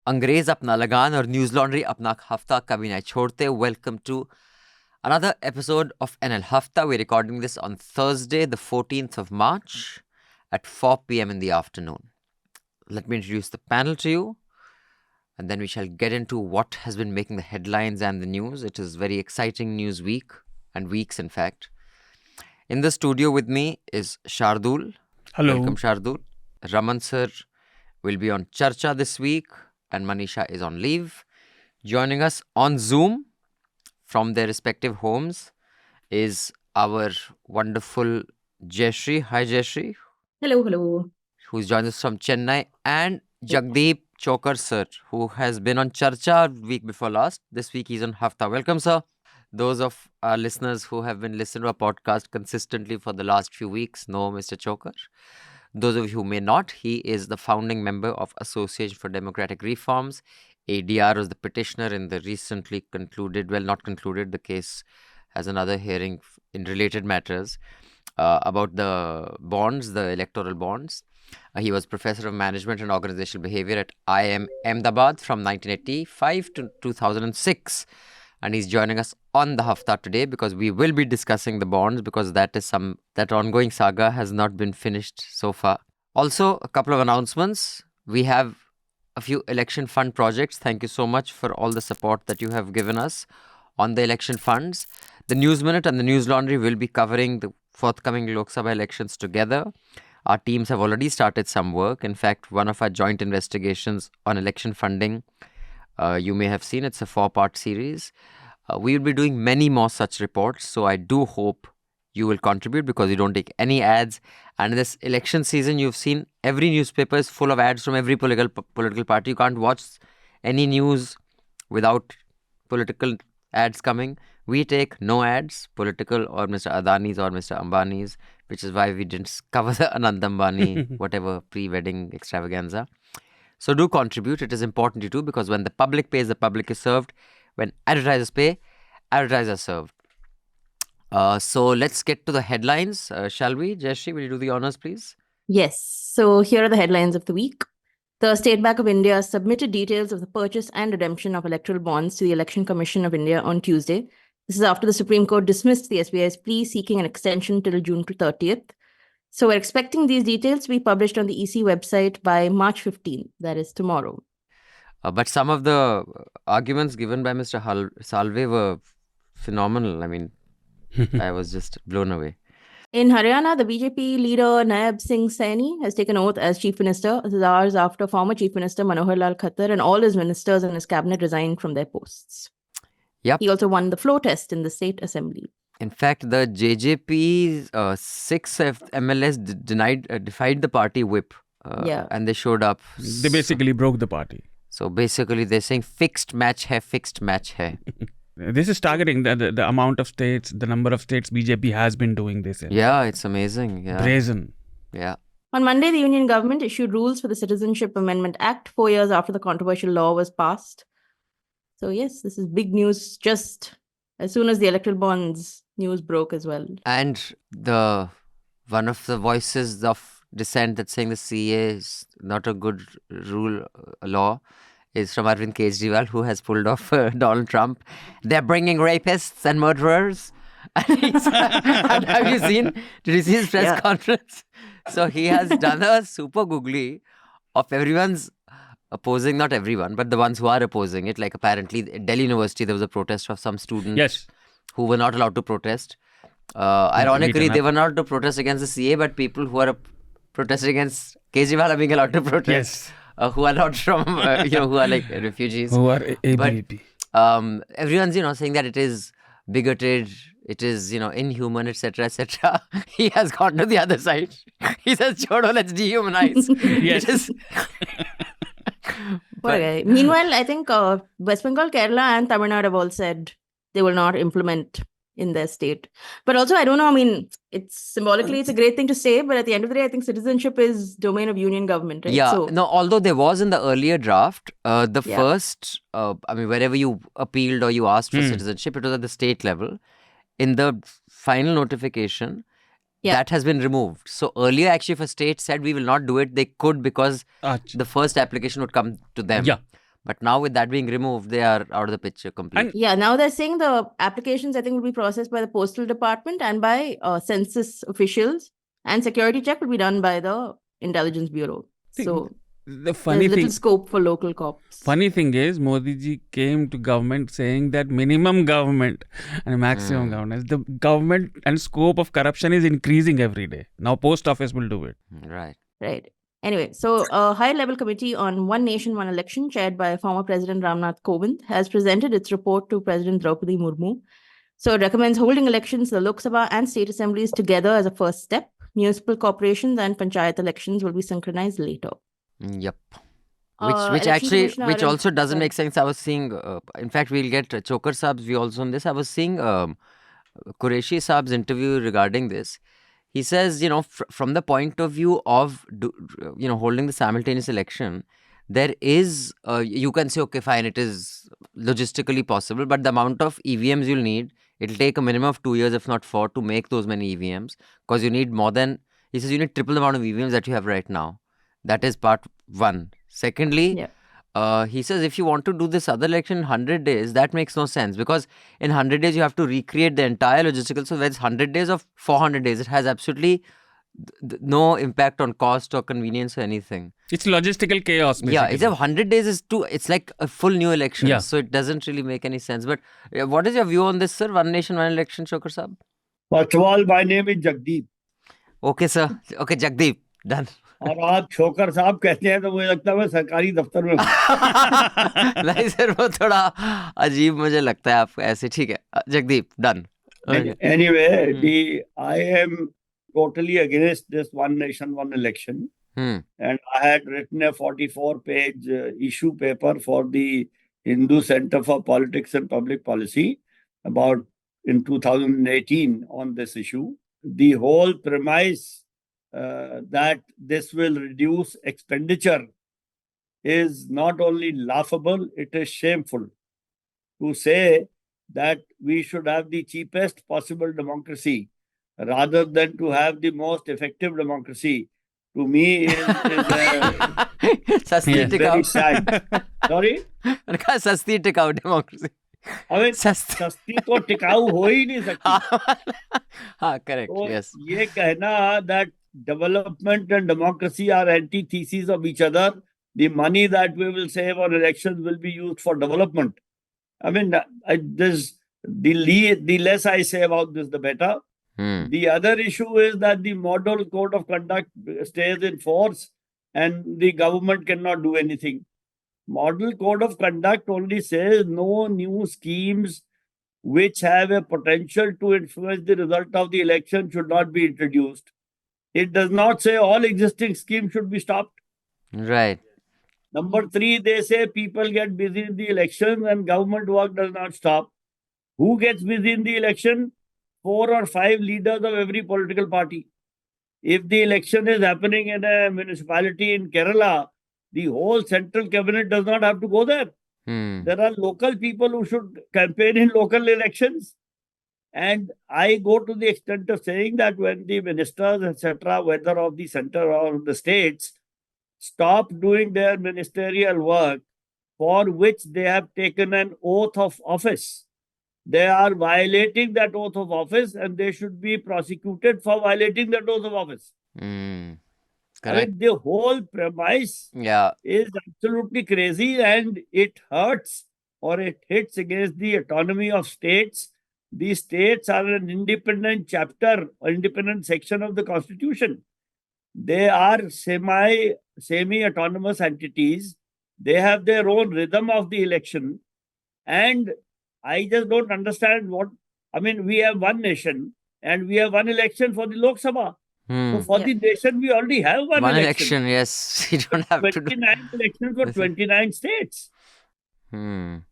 अंग्रेज अपना लगान और Newslaundry अपना हफ्ता कभी नहीं छोड़ते. Welcome to another episode of NL Hafta. We're recording this on Thursday, the 14th of March at 4 p.m. in the afternoon. Let me introduce the panel to you, and then we shall get into what has been making the headlines and the news. It is very exciting news week, and weeks in fact. In the studio with me is Shardool. Hello. Welcome, Shardool. Raman sir will be on Charcha this week, and Manisha is on leave. Joining us on Zoom from their respective homes is our wonderful Jayashree. Hi, Jayashree. Hello. Who's joined us from Chennai, and Jagdeep Chhokar sir, who has been on Charcha week before last. This week he's on Hafta. Welcome, sir. Those of our listeners who have been listening to our podcast consistently for the last few weeks know Mr. Chhokar. Those of you who may not, he is the founding member of Association for Democratic Reforms. ADR was the petitioner in the recently concluded, not concluded, the case has another hearing in related matters about the bonds, the electoral bonds. He was Professor of Management and Organizational Behavior at IIM Ahmedabad from 1985 to 2006. And he's joining us on the Hafta today because we will be discussing the bonds, because that ongoing saga has not been finished so far. Also, a couple of announcements. We have a few election fund projects. Thank you so much for all the support that you have given us on the election funds. The News Minute and the Newslaundry will be covering the forthcoming Lok Sabha elections together. Our teams have already started some work. In fact, one of our joint investigations on election funding, you may have seen, it's a 4-part series. We will be doing many more such reports, so I do hope you will contribute because you don't take any ads. And in this election season, you've seen every newspaper is full of ads from every political party. You can't watch any news without political ads coming. We take no ads, political or Mr. Adani's or Mr. Ambani's, which is why we didn't cover the Anand Ambani, whatever pre-wedding extravaganza. So do contribute. It is important to do because when the public pays, the public is served. When advertisers pay, advertisers are served. So let's get to the headlines, shall we? Jayashree, will you do the honors, please? Yes. So here are the headlines of the week. The State Bank of India submitted details of the purchase and redemption of electoral bonds to the Election Commission of India on Tuesday. This is after the Supreme Court dismissed the SBI's plea seeking an extension till June 30th. So we're expecting these details to be published on the EC website by March 15th, that is tomorrow. But some of the arguments given by Mr. Salve were phenomenal. I mean, I was just blown away. In Haryana, the BJP leader Naib Singh Saini has taken oath as Chief Minister. This is hours after former Chief Minister Manohar Lal Khattar and all his ministers and his cabinet resigned from their posts. Yep. He also won the floor test in the State Assembly. In fact, the JJP's 6 MLAs defied the party whip. And they showed up. They basically broke the party. So basically, they're saying fixed match hai. This is targeting the amount of states, the number of states BJP has been doing this in. Yeah, it's amazing. Yeah. Brazen. Yeah. On Monday, the Union government issued rules for the Citizenship Amendment Act 4 years after the controversial law was passed. So yes, this is big news just as soon as the electoral bonds news broke as well. And one of the voices of dissent that's saying the CAA is not a good law is from Arvind Kejriwal, who has pulled off Donald Trump. They're bringing rapists and murderers. And did you see his press conference? So he has done a super googly of everyone's opposing, not everyone, but the ones who are opposing it. Like apparently at Delhi University, there was a protest of some students who were not allowed to protest. Ironically, they were not to protest against the CA, but people who are protesting against Kejriwal are being allowed to protest. Who are not from, who are like refugees. Who are ABP. But everyone's, saying that it is bigoted, it is, inhuman, etc., etc. He has gone to the other side. He says, Chodo, let's dehumanize. Yes. Meanwhile, I think West Bengal, Kerala and Tamil Nadu have all said they will not implement in their state. But also, I don't know, it's symbolically, it's a great thing to say, but at the end of the day, I think citizenship is domain of union government, right? Yeah, although there was in the earlier draft, first, wherever you appealed or you asked for citizenship, it was at the state level. In the final notification, that has been removed. So earlier, actually, if a state said we will not do it, they could because the first application would come to them. Yeah. But now with that being removed, they are out of the picture completely. Yeah, now they're saying the applications, I think, will be processed by the Postal Department and by census officials, and security check will be done by the Intelligence Bureau. So The there's funny little thing, scope for local cops. funny thing is, Modi ji came to government saying that minimum government and maximum governance. The government and scope of corruption is increasing every day. Now post office will do it. Right. Right. Anyway, so a high-level committee on One Nation, One Election, chaired by former President Ramnath Kovind, has presented its report to President Draupadi Murmu. So it recommends holding elections, the Lok Sabha and state assemblies together as a first step. Municipal corporations and panchayat elections will be synchronized later. Yep. Which Election actually, Commissioner which Arun- also doesn't sorry. make sense. I was seeing, in fact, we'll get Chhokar Saab's view also on this. I was seeing Qureshi Saab's interview regarding this. He says, from the point of view of, holding the simultaneous election, there is, you can say, okay, fine, it is logistically possible, but the amount of EVMs you'll need, it'll take a minimum of 2 years, if not 4, to make those many EVMs, because you need more than, he says, you need triple the amount of EVMs that you have right now. That is part one. Secondly, he says if you want to do this other election in 100 days, that makes no sense, because in 100 days you have to recreate the entire logistical. So whether it's 100 days or 400 days, it has absolutely no impact on cost or convenience or anything. It's logistical chaos. Basically. Yeah, it's 100 days is too. It's like a full new election. Yeah. So it doesn't really make any sense. But what is your view on this, sir? One nation, one election, Chhokar Saab? First of all, my name is Jagdeep. Okay, sir. Okay, Jagdeep. Done. और आप छोकर साहब कहते हैं तो मुझे लगता है मैं सरकारी दफ्तर में नहीं सर, वो थोड़ा अजीब मुझे लगता है आपको ऐसे. ठीक है, Jagdeep. Done. Anyway, I am totally against this one nation, one election. And I had written a 44-page issue paper for the Hindu Center for Politics and Public Policy about in 2018 on this issue. The whole premise that this will reduce expenditure is not only laughable, it is shameful. To say that we should have the cheapest possible democracy rather than to have the most effective democracy, to me is very sad. Sorry? सस्ती टिकाऊ democracy. I mean, सस्ती तो टिकाऊ हो ही नहीं सकती. हाँ, correct. Yes. ये कहना that development and democracy are antitheses of each other. The money that we will save on elections will be used for development. I mean, the less I say about this, the better. The other issue is that the model code of conduct stays in force and the government cannot do anything. Model code of conduct only says no new schemes which have a potential to influence the result of the election should not be introduced. It does not say all existing schemes should be stopped. Right. Number 3, they say people get busy in the election and government work does not stop. Who gets busy in the election? 4 or 5 leaders of every political party. If the election is happening in a municipality in Kerala, the whole central cabinet does not have to go there. There are local people who should campaign in local elections. And I go to the extent of saying that when the ministers, etc., whether of the center or of the states, stop doing their ministerial work for which they have taken an oath of office, they are violating that oath of office and they should be prosecuted for violating that oath of office. Correct. I mean, the whole premise is absolutely crazy and it hurts or it hits against the autonomy of states. The states are an independent chapter or independent section of the constitution. They are semi-autonomous entities. They have their own rhythm of the election. And I just don't understand we have one nation and we have one election for the Lok Sabha. So for the nation, we already have one election. Yes. You don't have to do 29 elections for 29 states. And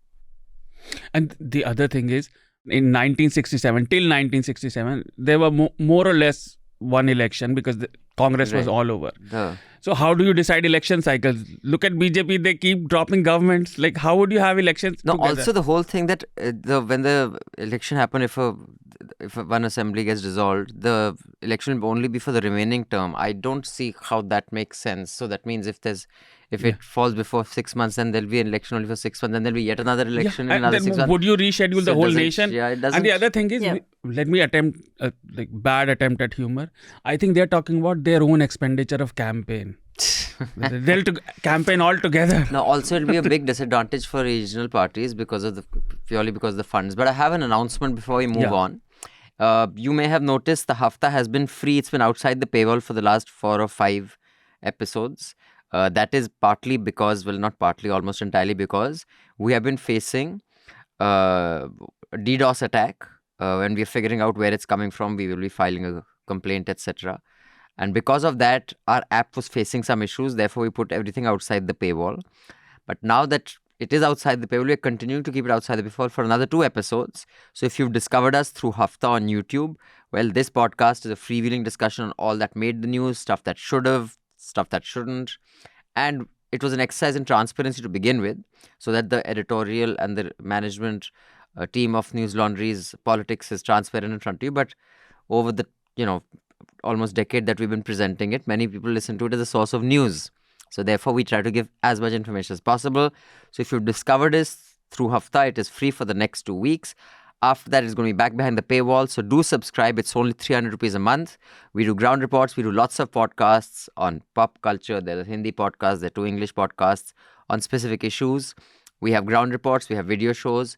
the other thing is, in 1967, till 1967, there were more or less one election because the Congress was all over. So how do you decide election cycles? Look at BJP, they keep dropping governments. Like, how would you have elections together? Also the whole thing that when the election happen, if one assembly gets dissolved, the election will only be for the remaining term. I don't see how that makes sense. So that means if there's If it falls before 6 months, then there'll be an election only for 6 months, then there'll be yet another election in and another then 6 months. would you reschedule So the it whole doesn't- nation? Yeah, it doesn't. And the other thing is, Yeah. let me attempt bad attempt at humor. I think they're talking about their own expenditure of campaign. They'll campaign all together. Now, also it'll be a big disadvantage for regional parties purely because of the funds. But I have an announcement before we move on. You may have noticed the Hafta has been free. It's been outside the paywall for the last 4 or 5 episodes. That is partly because, well, not partly, almost entirely because we have been facing a DDoS attack. When we are figuring out where it's coming from, we will be filing a complaint, etc. And because of that, our app was facing some issues. Therefore, we put everything outside the paywall. But now that it is outside the paywall, we're continuing to keep it outside the paywall for another 2 episodes. So if you've discovered us through Hafta on YouTube, well, this podcast is a freewheeling discussion on all that made the news, stuff that should have, stuff that shouldn't. And it was an exercise in transparency to begin with, so that the editorial and the management team of Newslaundry's politics is transparent in front of you. But over the, almost decade that we've been presenting it, many people listen to it as a source of news. So therefore, we try to give as much information as possible. So if you've discovered this through Hafta, it is free for the next 2 weeks. After that, it's going to be back behind the paywall. So do subscribe. It's only 300 rupees a month. We do ground reports. We do lots of podcasts on pop culture. There are Hindi podcasts. There are 2 English podcasts on specific issues. We have ground reports. We have video shows.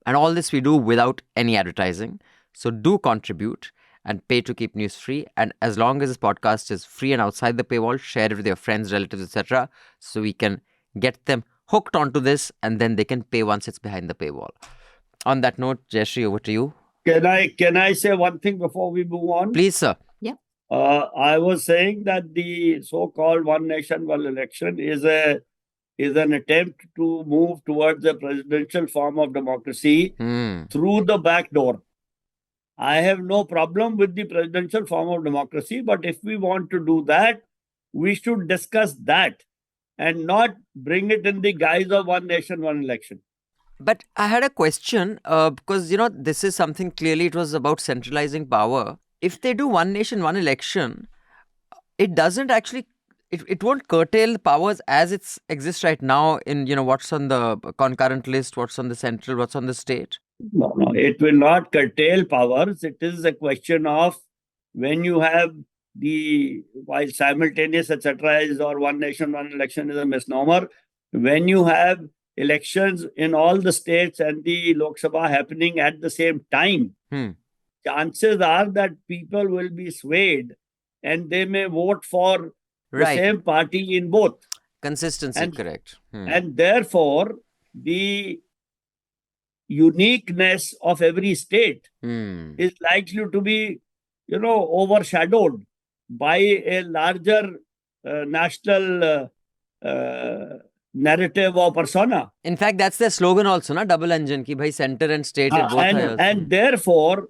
And all this we do without any advertising. So do contribute and pay to keep news free. And as long as this podcast is free and outside the paywall, share it with your friends, relatives, etc. so we can get them hooked onto this, and then they can pay once it's behind the paywall. On that note, Jayashree, over to you. Can I say one thing before we move on? Please, sir. I was saying that the so-called one nation, one election is an attempt to move towards a presidential form of democracy through the back door. I have no problem with the presidential form of democracy, but if we want to do that, we should discuss that and not bring it in the guise of one nation, one election. But I had a question because, this is something clearly it was about centralizing power. If they do one nation, one election, it doesn't actually, it won't curtail the powers as it exists right now in, what's on the concurrent list, what's on the central, what's on the state. No, it will not curtail powers. It is a question of when you have while simultaneous, etc., or one nation, one election is a misnomer. When you have elections in all the states and the Lok Sabha happening at the same time, chances are that people will be swayed and they may vote for the same party in both. Consistency, correct. And therefore, the uniqueness of every state is likely to be, overshadowed by a larger national narrative or persona. In fact, that's their slogan also, na? Double engine, ki bhai center and state. And therefore,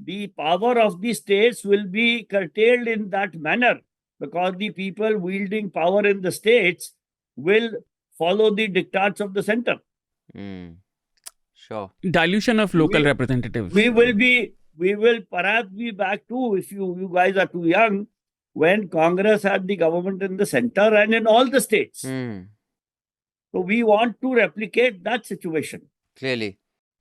the power of the states will be curtailed in that manner because the people wielding power in the states will follow the diktats of the center. Sure. Dilution of local representatives. We will perhaps be back to, if you guys are too young, when Congress had the government in the center and in all the states. So we want to replicate that situation. Clearly.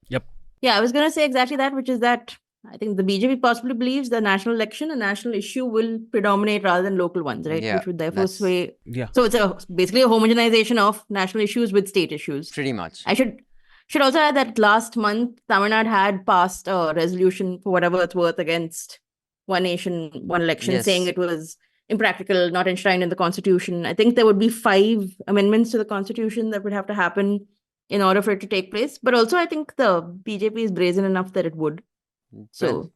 Yep. Yeah, I was going to say exactly that, which is that I think the BJP possibly believes the national election, a national issue will predominate rather than local ones, right? Yeah, which would therefore sway. Yeah. So it's basically a homogenization of national issues with state issues. Pretty much. I should also add that last month, Tamil Nadu had passed a resolution for whatever it's worth against one nation, one election, saying it was impractical, not enshrined in the constitution. I think there would be 5 amendments to the constitution that would have to happen in order for it to take place. But also, I think the BJP is brazen enough that it would. So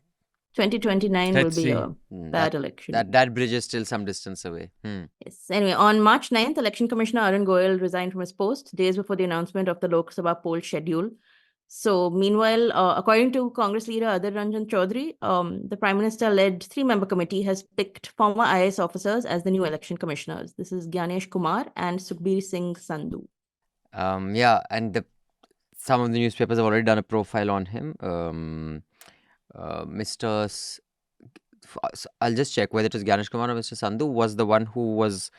2029 will be a bad election. That bridge is still some distance away. Yes. Anyway, on March 9th, Election Commissioner Arun Goyal resigned from his post days before the announcement of the Lok Sabha poll schedule. So meanwhile, according to Congress leader Adhir Ranjan Chaudhary, the Prime Minister-led 3-member committee has picked former IAS officers as the new election commissioners. This is Gyanesh Kumar and Sukhbir Singh Sandhu. And some of the newspapers have already done a profile on him. I'll just check whether it was Gyanesh Kumar or Mr. Sandhu was the one who was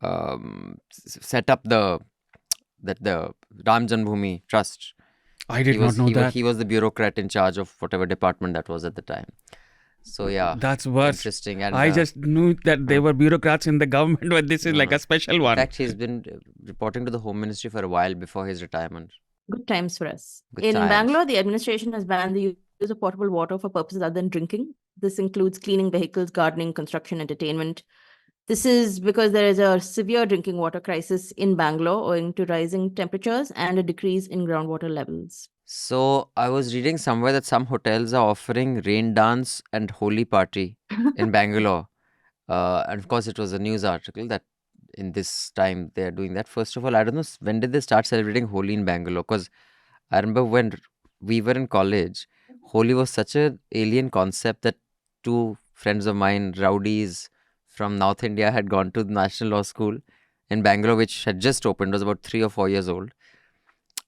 set up the Ram Janmabhoomi Trust. I did not know that. He was the bureaucrat in charge of whatever department that was at the time. So yeah, That's worse. interesting. And I just knew that they were bureaucrats in the government, but this is like a special in one. fact, he's been reporting to the Home Ministry for a while before his retirement. Good times for us. Good In times. Bangalore, the administration has banned the use of potable water for purposes other than drinking. This includes cleaning vehicles, gardening, construction, entertainment. This is because there is a severe drinking water crisis in Bangalore owing to rising temperatures and a decrease in groundwater levels. So I was reading somewhere that some hotels are offering rain dance and Holi party in Bangalore. And of course, it was a news article that in this time they are doing that. First of all, I don't know when did they start celebrating Holi in Bangalore? Because I remember when we were in college, Holi was such an alien concept that two friends of mine, rowdies from North India, had gone to the National Law School in Bangalore, which had just opened, was about 3 or 4 years old.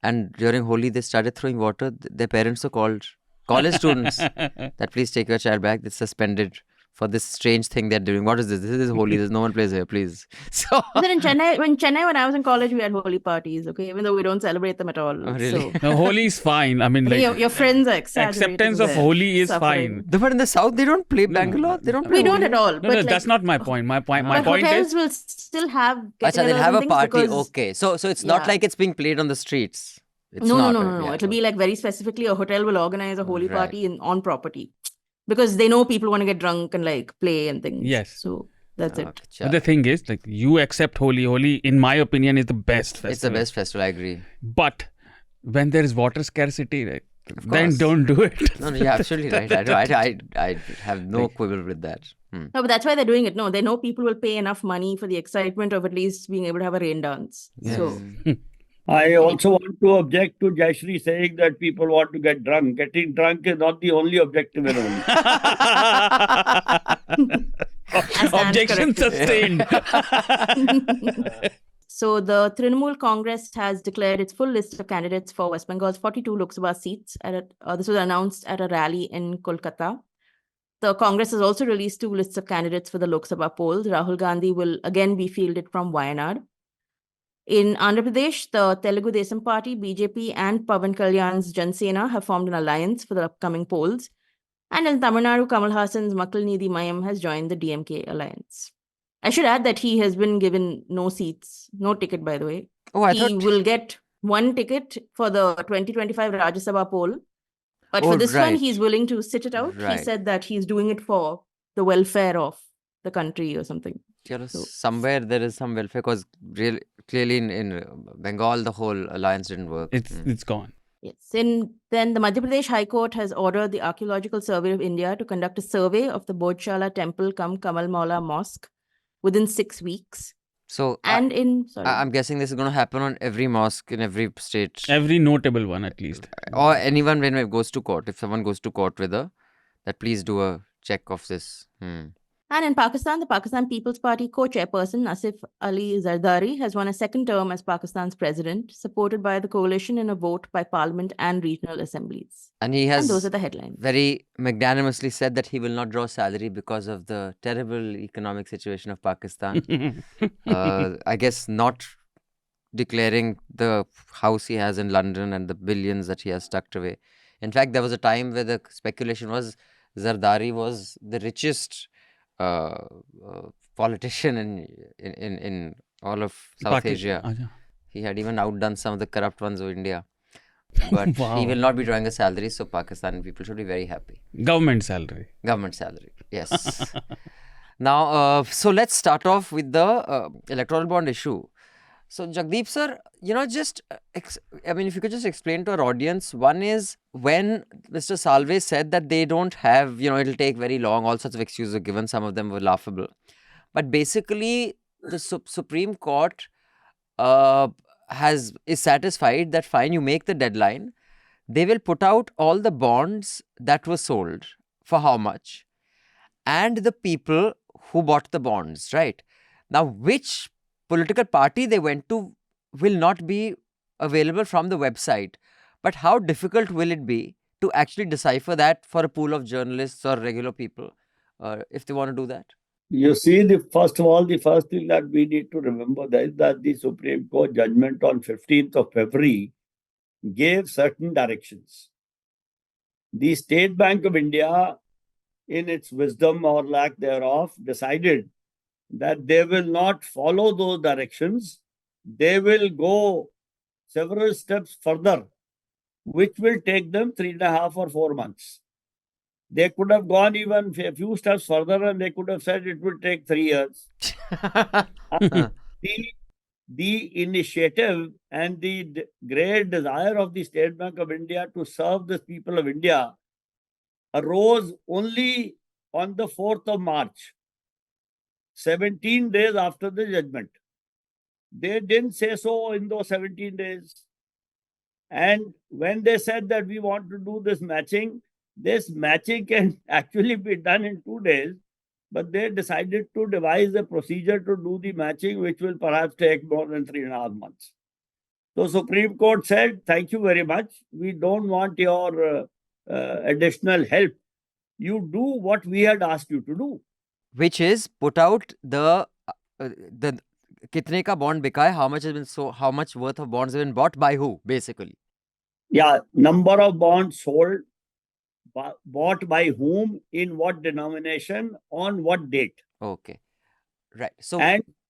And during Holi, they started throwing water. Their parents were called college students that please take your child back. They're suspended for this strange thing they're doing. What is this? This is Holi. There's no one plays here, please. So Then in Chennai, when I was in college, we had Holi parties, okay, even though we don't celebrate them at all. Oh, really? So, No, Holi is fine. I mean, like your friends are exaggerating acceptance of their Holi is suffering. fine. but in the south, they don't play Bangalore. They don't play We don't Holi. at all. No, but no, like, that's not my point. My point hotels is will still have Acha, get-togethers they'll have and a things party. because- Okay. So it's not Yeah. like it's being played on the streets. It's No, not. no. Yeah, It'll be like very specifically a hotel will organize a Holi Right. party on property because they know people want to get drunk and like play and things. Yes. So that's it. Okay, But the thing is, like, you accept Holi. Holi, in my opinion, is the best festival. it's the best festival. I agree. But when there is water scarcity, like, Of then course. don't do it. No, you're absolutely right. I have no quibble with that. No, but that's why they're doing it. No, they know people will pay enough money for the excitement of at least being able to have a rain dance. So I also want to object to Jayashree saying that people want to get drunk. Getting drunk is not the only objective in Holi. Objection sustained. So the Trinamool Congress has declared its full list of candidates for West Bengal's 42 Lok Sabha seats. This was announced at a rally in Kolkata. The Congress has also released 2 lists of candidates for the Lok Sabha polls. Rahul Gandhi will again be fielded from Wayanad. In Andhra Pradesh, the Telugu Desam Party, BJP, and Pavan Kalyan's Jan Sena have formed an alliance for the upcoming polls. And in Tamil Nadu, Kamal Hassan's Makkal Needhi Mayam has joined the DMK alliance. I should add that he has been given no seats, no ticket, by the way. Oh, I He thought. will get 1 ticket for the 2025 Rajya Sabha poll. But Oh, for this one, right. he's willing to sit it out. Right. He said that he's doing it for the welfare of the country or something. So- Somewhere there is some welfare because clearly in Bengal the whole alliance didn't work. It's gone. Yes. Then the Madhya Pradesh High Court has ordered the Archaeological Survey of India to conduct a survey of the Bodhshala Temple cum Kamal Maula Mosque within 6 weeks. So And I'm guessing this is going to happen on every mosque in every state. Every notable one, at least. Or anyone when it goes to court. If someone goes to court with that please do a check of this. And in Pakistan, the Pakistan People's Party co-chairperson Asif Ali Zardari has won a second term as Pakistan's president, supported by the coalition in a vote by parliament and regional assemblies. And he has And those are the headlines. very magnanimously said that he will not draw salary because of the terrible economic situation of Pakistan. I guess not declaring the house he has in London and the billions that he has tucked away. In fact, there was a time where the speculation was Zardari was the richest politician in all of South Asia. He had even outdone some of the corrupt ones of India. But Wow. he will not be drawing a salary, so Pakistani people should be very happy. Government salary. Government salary, yes. Now, so let's start off with the electoral bond issue. So, Jagdeep sir, just, if you could just explain to our audience, one is when Mr. Salve said that they don't have, it'll take very long, all sorts of excuses were given, some of them were laughable. But basically, the Supreme Court is satisfied that fine, you make the deadline, they will put out all the bonds that were sold for how much, and the people who bought the bonds, right? Now, which political party they went to will not be available from the website. But how difficult will it be to actually decipher that for a pool of journalists or regular people if they want to do that? You see, the first thing that we need to remember is that the Supreme Court judgment on 15th of February gave certain directions. The State Bank of India, in its wisdom or lack thereof, decided that they will not follow those directions. They will go several steps further, which will take them 3.5 or 4 months. They could have gone even a few steps further and they could have said it will take 3 years. The initiative and the great desire of the State Bank of India to serve the people of India arose only on the 4th of March, 17 days after the judgment. They didn't say so in those 17 days. And when they said that we want to do this matching can actually be done in 2 days, but they decided to devise a procedure to do the matching, which will perhaps take more than 3.5 months. So Supreme Court said, thank you very much. We don't want your additional help. You do what we had asked you to do. Which is put out the kitne ka bond bika hai, how much has been how much worth of bonds have been bought by who, basically. Yeah, number of bonds sold, bought by whom, in what denomination, on what date. Okay. Right. So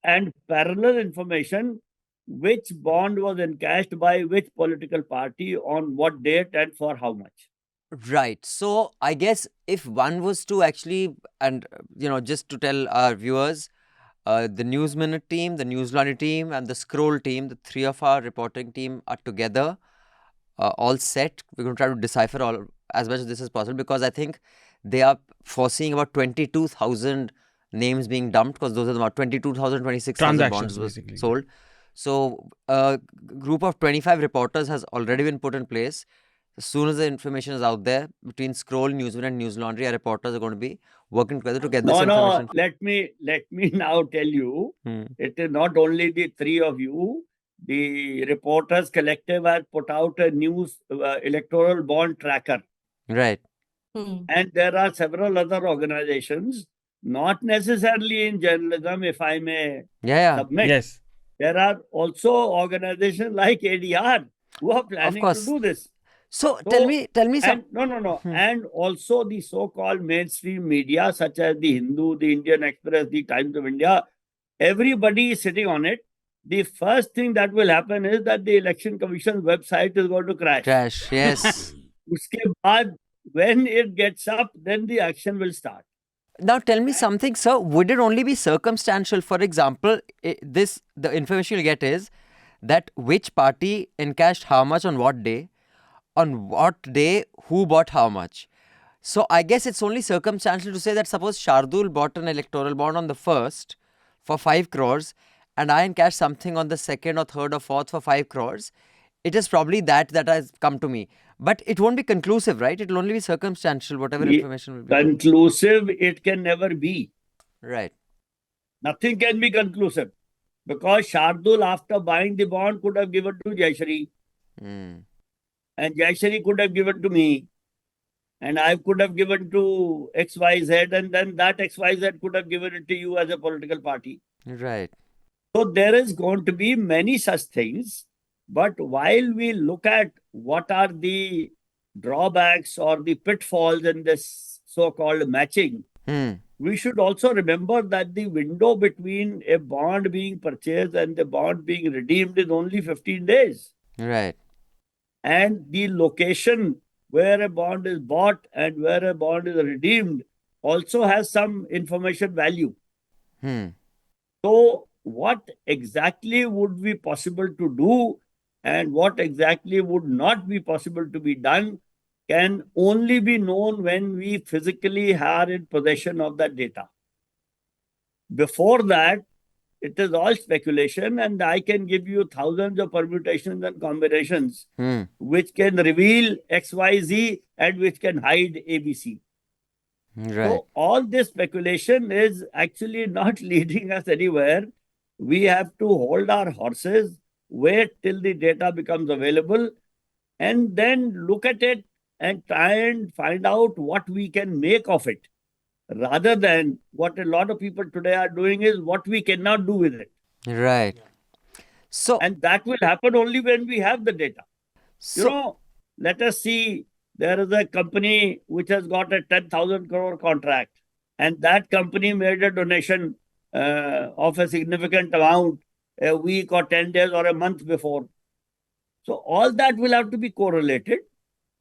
and parallel information, which bond was encashed by which political party, on what date, and for how much. right. So I guess if one was to actually, and just to tell our viewers, the News Minute team, the Newslaundry team, and the Scroll team, the three of our reporting team are together, all set. We're going to try to decipher all as much as this is possible, because I think they are foreseeing about 22,000 names being dumped, because those are about 22,000, 26,000 bonds was basically sold. So a group of 25 reporters has already been put in place. As soon as the information is out there, between Scroll, Newsmin, and Newslaundry, our reporters are going to be working together to get this information. Let me now tell you, it is not only the three of you. The Reporters Collective has put out a news electoral bond tracker. Right. And there are several other organizations, not necessarily in journalism, if I may submit. Yes. There are also organizations like ADR who are planning to do this. So tell me some. And also the so-called mainstream media, such as the Hindu, the Indian Express, the Times of India, everybody is sitting on it. The first thing that will happen is that the Election Commission's website is going to crash. Yes. Uske baad, when it gets up, then the action will start. Now tell me something, sir. Would it only be circumstantial? For example, the information you'll get is that which party encashed how much on what day, who bought how much. So I guess it's only circumstantial to say that suppose Shardool bought an electoral bond on the 1st for 5 crores and I encashed something on the 2nd or 3rd or 4th for 5 crores. It is probably that has come to me. But it won't be conclusive, right? It will only be circumstantial, whatever information will be. Conclusive, it can never be. Right. Nothing can be conclusive. Because Shardool, after buying the bond, could have given to Jayashree. And Jayashree could have given to me. And I could have given to XYZ. And then that XYZ could have given it to you as a political party. Right. So there is going to be many such things. But while we look at what are the drawbacks or the pitfalls in this so-called matching, we should also remember that the window between a bond being purchased and the bond being redeemed is only 15 days. Right. And the location where a bond is bought and where a bond is redeemed also has some information value. So what exactly would be possible to do and what exactly would not be possible to be done can only be known when we physically are in possession of that data. Before that, it is all speculation, and I can give you thousands of permutations and combinations which can reveal XYZ and which can hide ABC. Right. So all this speculation is actually not leading us anywhere. We have to hold our horses, wait till the data becomes available, and then look at it and try and find out what we can make of it, rather than what a lot of people today are doing is what we cannot do with it. Right. So, And that will happen only when we have the data. so Let us see, there is a company which has got a 10,000 crore contract, and that company made a donation of a significant amount a week or 10 days or a month before. So all that will have to be correlated.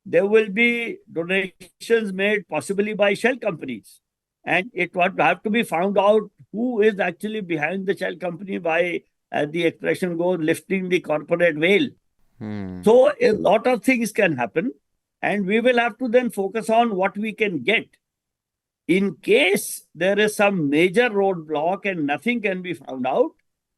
There will be donations made possibly by shell companies, and it would have to be found out who is actually behind the shell company by, as the expression goes, lifting the corporate veil. So a lot of things can happen, and we will have to then focus on what we can get. In case there is some major roadblock and nothing can be found out,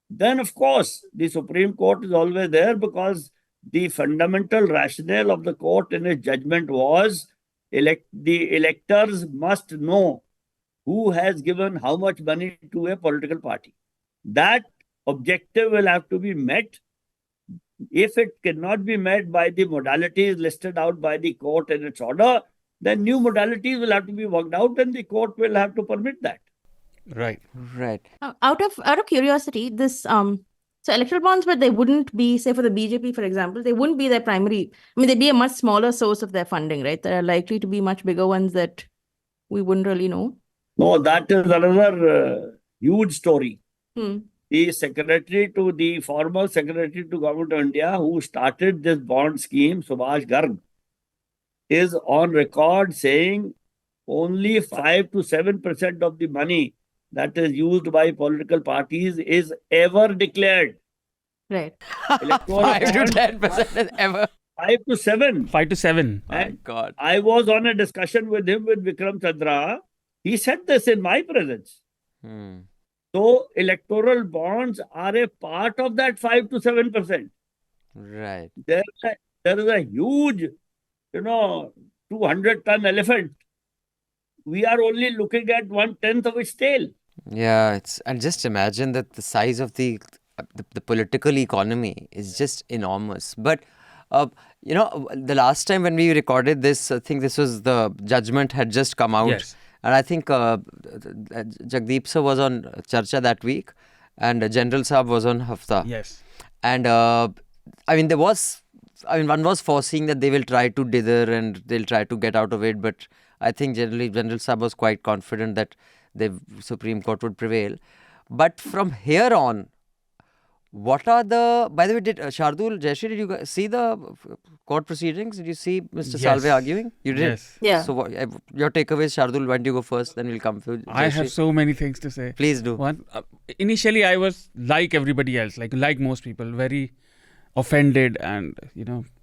then of course the Supreme Court is always there, because the fundamental rationale of the court in its judgment was the electors must know who has given how much money to a political party. That objective will have to be met. If it cannot be met by the modalities listed out by the court in its order, then new modalities will have to be worked out, and the court will have to permit that. Right. Out of curiosity, this so electoral bonds, but they wouldn't be, say for the BJP, for example, they wouldn't be their primary. I mean, they'd be a much smaller source of their funding, right? There are likely to be much bigger ones that we wouldn't really know. No, that is another huge story. Hmm. The former secretary to Government of India who started this bond scheme, Subhash Garg, is on record saying only 5 to 7% of the money that is used by political parties is ever declared. Right. 5 to 10% is ever. 5 to 7. 5 to 7. My God. I was on a discussion with him, with Vikram Chandra. He said this in my presence. So electoral bonds are a part of that 5 to 7%. Right. There is a huge, 200-ton elephant. We are only looking at 1/10 of its tail. Yeah, and just imagine that the size of the political economy is just enormous. But the last time when we recorded this, I think this was the judgment had just come out. Yes. And I think Jagdeep sir was on Charcha that week, and General Saab was on Hafta. Yes. And one was foreseeing that they will try to dither and they'll try to get out of it. But I think generally General Saab was quite confident that the Supreme Court would prevail. But from here on, what are by the way, did Shardool, Jayashree, did you see the court proceedings? Did you see Mr. Yes. Salve arguing? You did? Yes. Yeah. So your takeaways, Shardool, why don't you go first? Then we'll come to Jayashree. I have so many things to say. Please do. One, initially I was like everybody else, like most people, very offended and,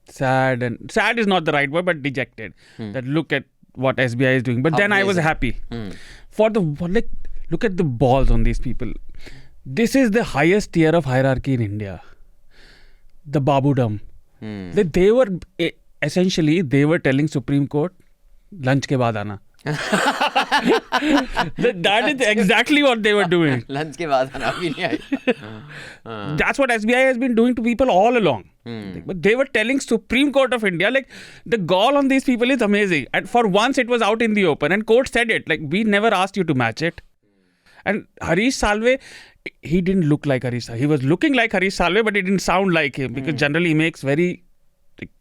sad. And sad is not the right word, but dejected. That look at what SBI is doing. But then I was happy. Look at the balls on these people. This is the highest tier of hierarchy in India. The Babudam. They were essentially telling Supreme Court, lunch ke baad aana. That is exactly what they were doing. Lunch ke baad aana bhi nahi aayi. That's what SBI has been doing to people all along. But they were telling Supreme Court of India, the gall on these people is amazing. And for once it was out in the open, and court said it, we never asked you to match it. And Harish Salve, he didn't look like Harish Salve. He was looking like Harish Salve, but he didn't sound like him, because generally he makes very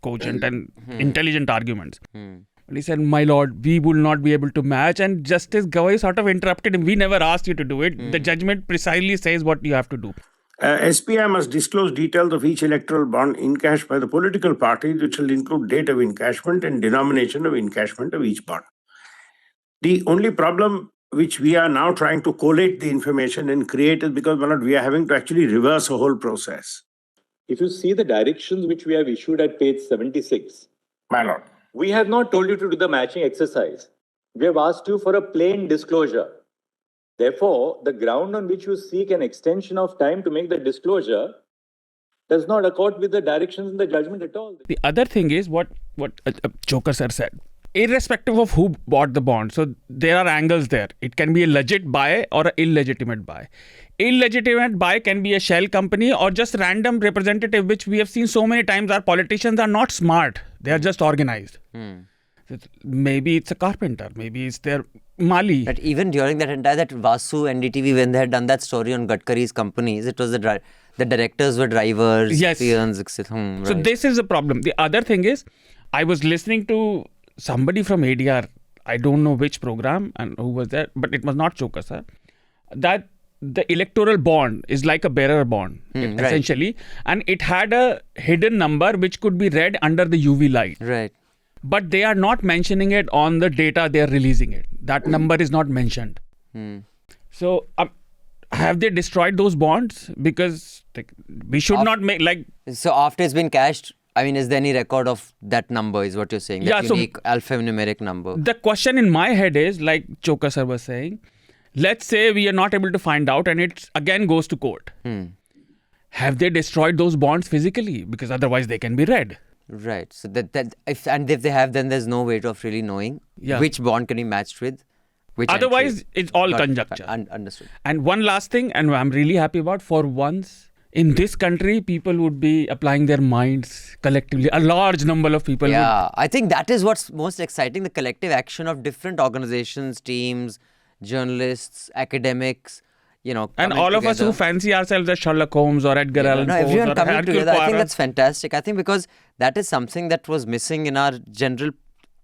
cogent and intelligent arguments. And he said, my lord, we will not be able to match. And Justice Gawai sort of interrupted him. We never asked you to do it. The judgment precisely says what you have to do. SBI must disclose details of each electoral bond encashed by the political parties, which will include date of encashment and denomination of encashment of each bond. The only problem which we are now trying to collate the information and create is because we are having to actually reverse a whole process. If you see the directions which we have issued at page 76, My lord. we have not told you to do the matching exercise. We have asked you for a plain disclosure. Therefore, the ground on which you seek an extension of time to make the disclosure does not accord with the directions in the judgment at all. The other thing is what Chhokar sir said. Irrespective of who bought the bond, so there are angles there. It can be a legit buy or an illegitimate buy. Illegitimate buy can be a shell company or just random representative, which we have seen so many times. Our politicians are not smart. They are just organized. Maybe it's a carpenter. Maybe it's their Mali. But even during that entire Vasu NDTV, when they had done that story on Gadkari's companies, it was the directors were drivers, Yes. peons, etc. So this is the problem. The other thing is, I was listening to somebody from ADR. I don't know which program and who was there, but it was not Chhokar sir. That the electoral bond is like a bearer bond, essentially. And it had a hidden number which could be read under the UV light. Right. But they are not mentioning it on the data they are releasing it. That number is not mentioned. So have they destroyed those bonds? Because we should not make like... So after it's been cached, I mean, is there any record of that number is what you're saying? That unique alphanumeric number. The question in my head is, like Chhokar sir was saying, let's say we are not able to find out and it again goes to court. Have they destroyed those bonds physically? Because otherwise they can be read. Right. So if they have, then there's no way of really knowing which bond can be matched with which Otherwise, entry. it's all conjecture. Understood. And one last thing, and I'm really happy about, for once, in this country, people would be applying their minds collectively. A large number of people Yeah, I think that is what's most exciting, the collective action of different organizations, teams, journalists, academics, and all of us who fancy ourselves as Sherlock Holmes or Edgar Allan Poe everyone or coming Hercule together. I think Poirot. that's fantastic. I think because that is something that was missing in our general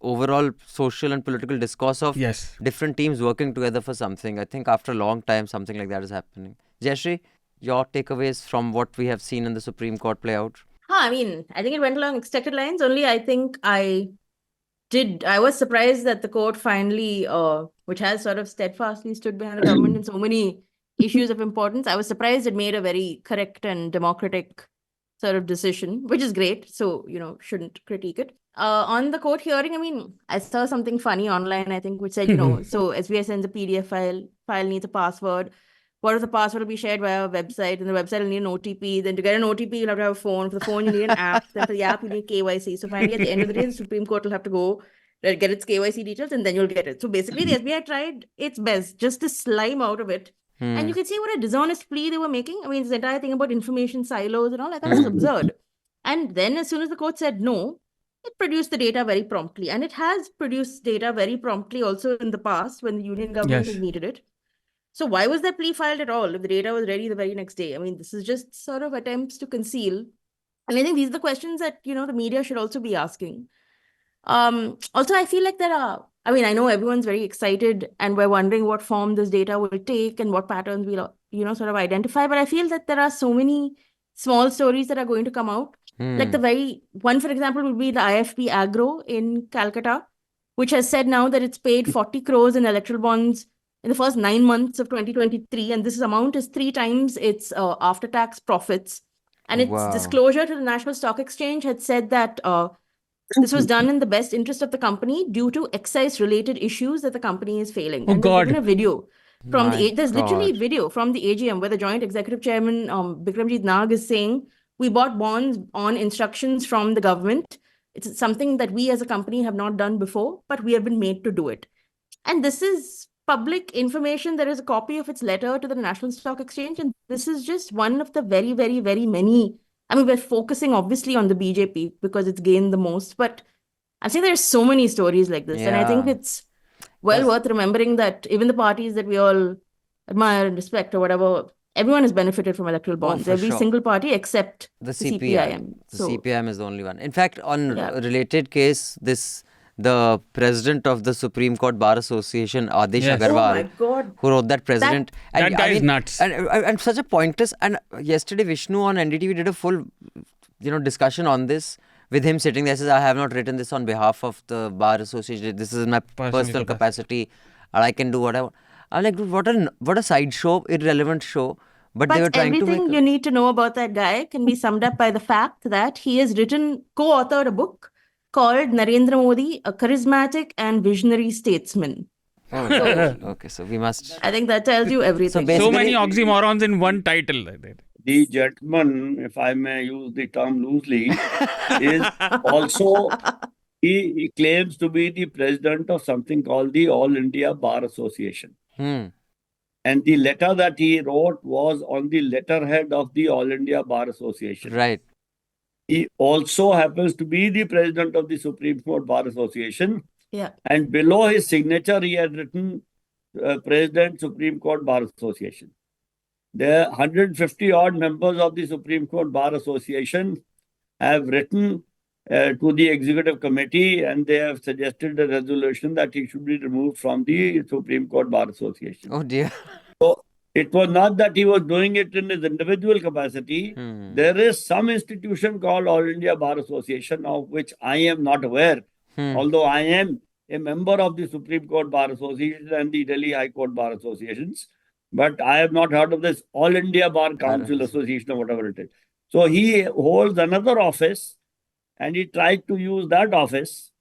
overall social and political discourse of different teams working together for something. I think after a long time, something like that is happening. Jayashree, your takeaways from what we have seen in the Supreme Court play out? I mean, I think it went along expected lines. Only I think I was surprised that the court finally, which has sort of steadfastly stood behind the government in so many issues of importance, I was surprised it made a very correct and democratic sort of decision, which is great. So, shouldn't critique it. On the court hearing, I mean, I saw something funny online, I think, which said, so SBI sends a PDF file needs a password. What if the password will be shared via a website, and the website will need an OTP? Then to get an OTP, you'll have to have a phone. For the phone, you need an app. Then for the app, you need KYC. So finally, at the end of the day, the Supreme Court will have to go get its KYC details, and then you'll get it. So basically, the SBI tried its best just to slime out of it. And you can see what a dishonest plea they were making. I mean, this entire thing about information silos and all, I thought it was absurd. And then as soon as the court said no, it produced the data very promptly. And it has produced data very promptly also in the past when the union government has needed it. So why was that plea filed at all if the data was ready the very next day? I mean, this is just sort of attempts to conceal. And I think these are the questions that, the media should also be asking. Also, I feel like I know everyone's very excited and we're wondering what form this data will take and what patterns we'll, sort of identify. But I feel that there are so many small stories that are going to come out. Like the very one, for example, would be the IFP Agro in Calcutta, which has said now that it's paid 40 crores in electoral bonds in the first 9 months of 2023. And this amount is 3 times its after-tax profits. And its disclosure to the National Stock Exchange had said that this was done in the best interest of the company due to excise-related issues that the company is failing. And there's even a video from there's literally a video from the AGM where the Joint Executive Chairman Bikramjit Nag is saying, we bought bonds on instructions from the government. It's something that we as a company have not done before, but we have been made to do it. And this is public information. There is a copy of its letter to the National Stock Exchange. And this is just one of the very, very, very many. I mean, we're focusing obviously on the BJP because it's gained the most. But I'm saying there's so many stories like this. And I think it's worth remembering that even the parties that we all admire and respect or whatever, everyone has benefited from electoral bonds. Every single party except the CPIM. The CPIM is the only one. In fact, on a related case, the president of the Supreme Court Bar Association, Adesh Agarwal, who wrote that president. That guy is nuts. And such a pointless. And yesterday, Vishnu on NDTV did a full, discussion on this with him sitting there. Says, I have not written this on behalf of the Bar Association. This is in my personal capacity. And I can do whatever. I'm like, dude, what a sideshow, irrelevant show. But they were trying to everything you need to know about that guy can be summed up by the fact that he has co-authored a book called Narendra Modi, a charismatic and visionary statesman. Okay, so we must... I think that tells you everything. So many oxymorons in one title. The gentleman, if I may use the term loosely, is also... He claims to be the president of something called the All India Bar Association. And the letter that he wrote was on the letterhead of the All India Bar Association. Right. He also happens to be the president of the Supreme Court Bar Association. Yeah. And below his signature, he had written President, Supreme Court Bar Association. The 150 odd members of the Supreme Court Bar Association have written to the executive committee, and they have suggested a resolution that he should be removed from the Supreme Court Bar Association. Oh dear. So it was not that he was doing it in his individual capacity. There is some institution called All India Bar Association, of which I am not aware, although I am a member of the Supreme Court Bar Association and the Delhi High Court Bar Associations. But I have not heard of this All India Bar Council Association or whatever it is. So he holds another office, and he tried to use that office.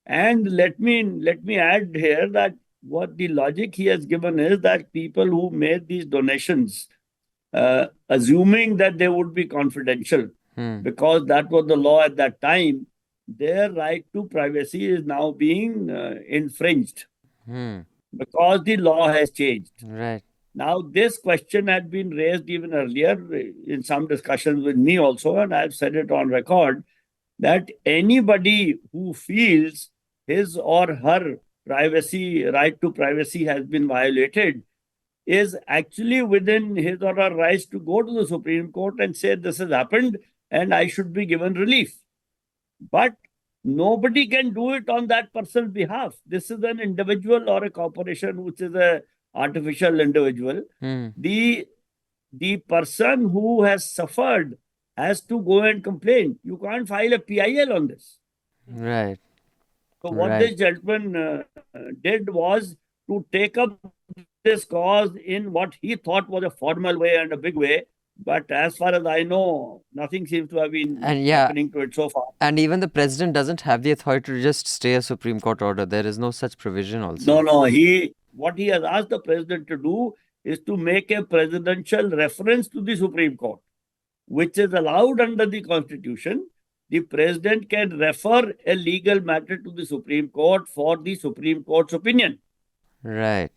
And let me add here that what the logic he has given is that people who made these donations, assuming that they would be confidential, because that was the law at that time, their right to privacy is now being infringed because the law has changed. Right. Now, this question had been raised even earlier in some discussions with me also, and I've said it on record, that anybody who feels his or her privacy, right to privacy has been violated, is actually within his or her rights to go to the Supreme Court and say, this has happened and I should be given relief. But nobody can do it on that person's behalf. This is an individual or a corporation which is a artificial individual. The person who has suffered has to go and complain. You can't file a PIL on this. Right. So what this gentleman did was to take up this cause in what he thought was a formal way and a big way. But as far as I know, nothing seems to have been happening to it so far. And even the president doesn't have the authority to just stay a Supreme Court order. There is no such provision also. No. What he has asked the president to do is to make a presidential reference to the Supreme Court, which is allowed under the Constitution. The president can refer a legal matter to the Supreme Court for the Supreme Court's opinion. Right.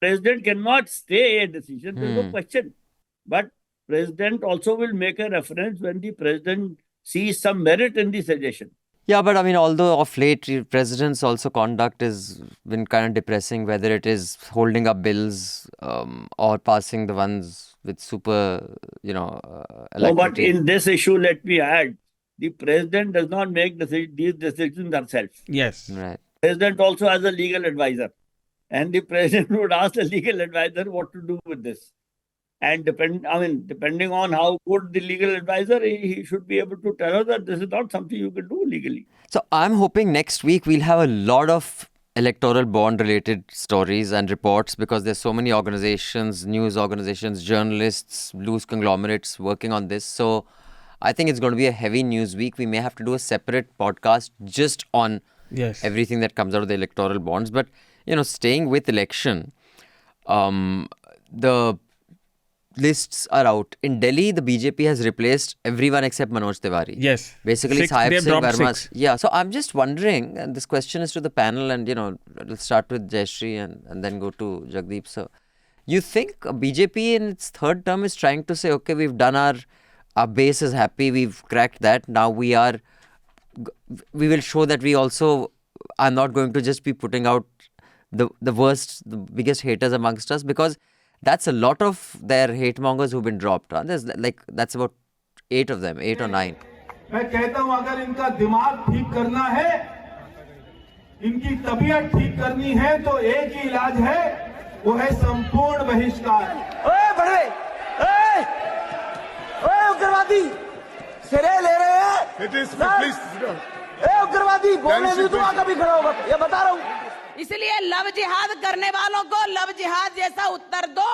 President cannot stay a decision, there's no question. But president also will make a reference when the president sees some merit in the suggestion. Yeah, but I mean, although of late, president's also conduct has been kind of depressing, whether it is holding up bills or passing the ones with super, alacrity. No, but in this issue, let me add, the president does not make these decisions himself. Yes. Right. President also has a legal advisor. And the president would ask the legal advisor what to do with this. And depending on how good the legal advisor, he should be able to tell us that this is not something you can do legally. So I'm hoping next week we'll have a lot of electoral bond related stories and reports, because there's so many organizations, news organizations, journalists, loose conglomerates working on this. So I think it's going to be a heavy news week. We may have to do a separate podcast just on everything that comes out of the electoral bonds. But, staying with election, the lists are out. In Delhi, the BJP has replaced everyone except Manoj Tiwari. Yes. Basically, Sahib Singh Verma. 6. Yeah. So I'm just wondering, and this question is to the panel, and we'll start with Jayashree and then go to Jagdeep sir. You think BJP in its third term is trying to say, okay, we've done our base is happy, we've cracked that. Now we will show that we also are not going to just be putting out the worst, the biggest haters amongst us, because that's a lot of their hate mongers who've been dropped. That's about 8 of them, 8 or 9. मैं कहता हूं अगर इनका दिमाग ठीक करना है, इनकी तबीयत ठीक करनी है, तो एक ही इलाज है, वो है संपूर्ण बहिष्कार. ओए बड़े, ओए उग्रवादी, सिरे ले रहे हैं. It is please. ए उग्रवादी, बोलने भी तो कभी खड़ा होगा. ये बता रहा हूं. इसलिए लव जिहाद करने वालों को लव जिहाद जैसा उत्तर दो.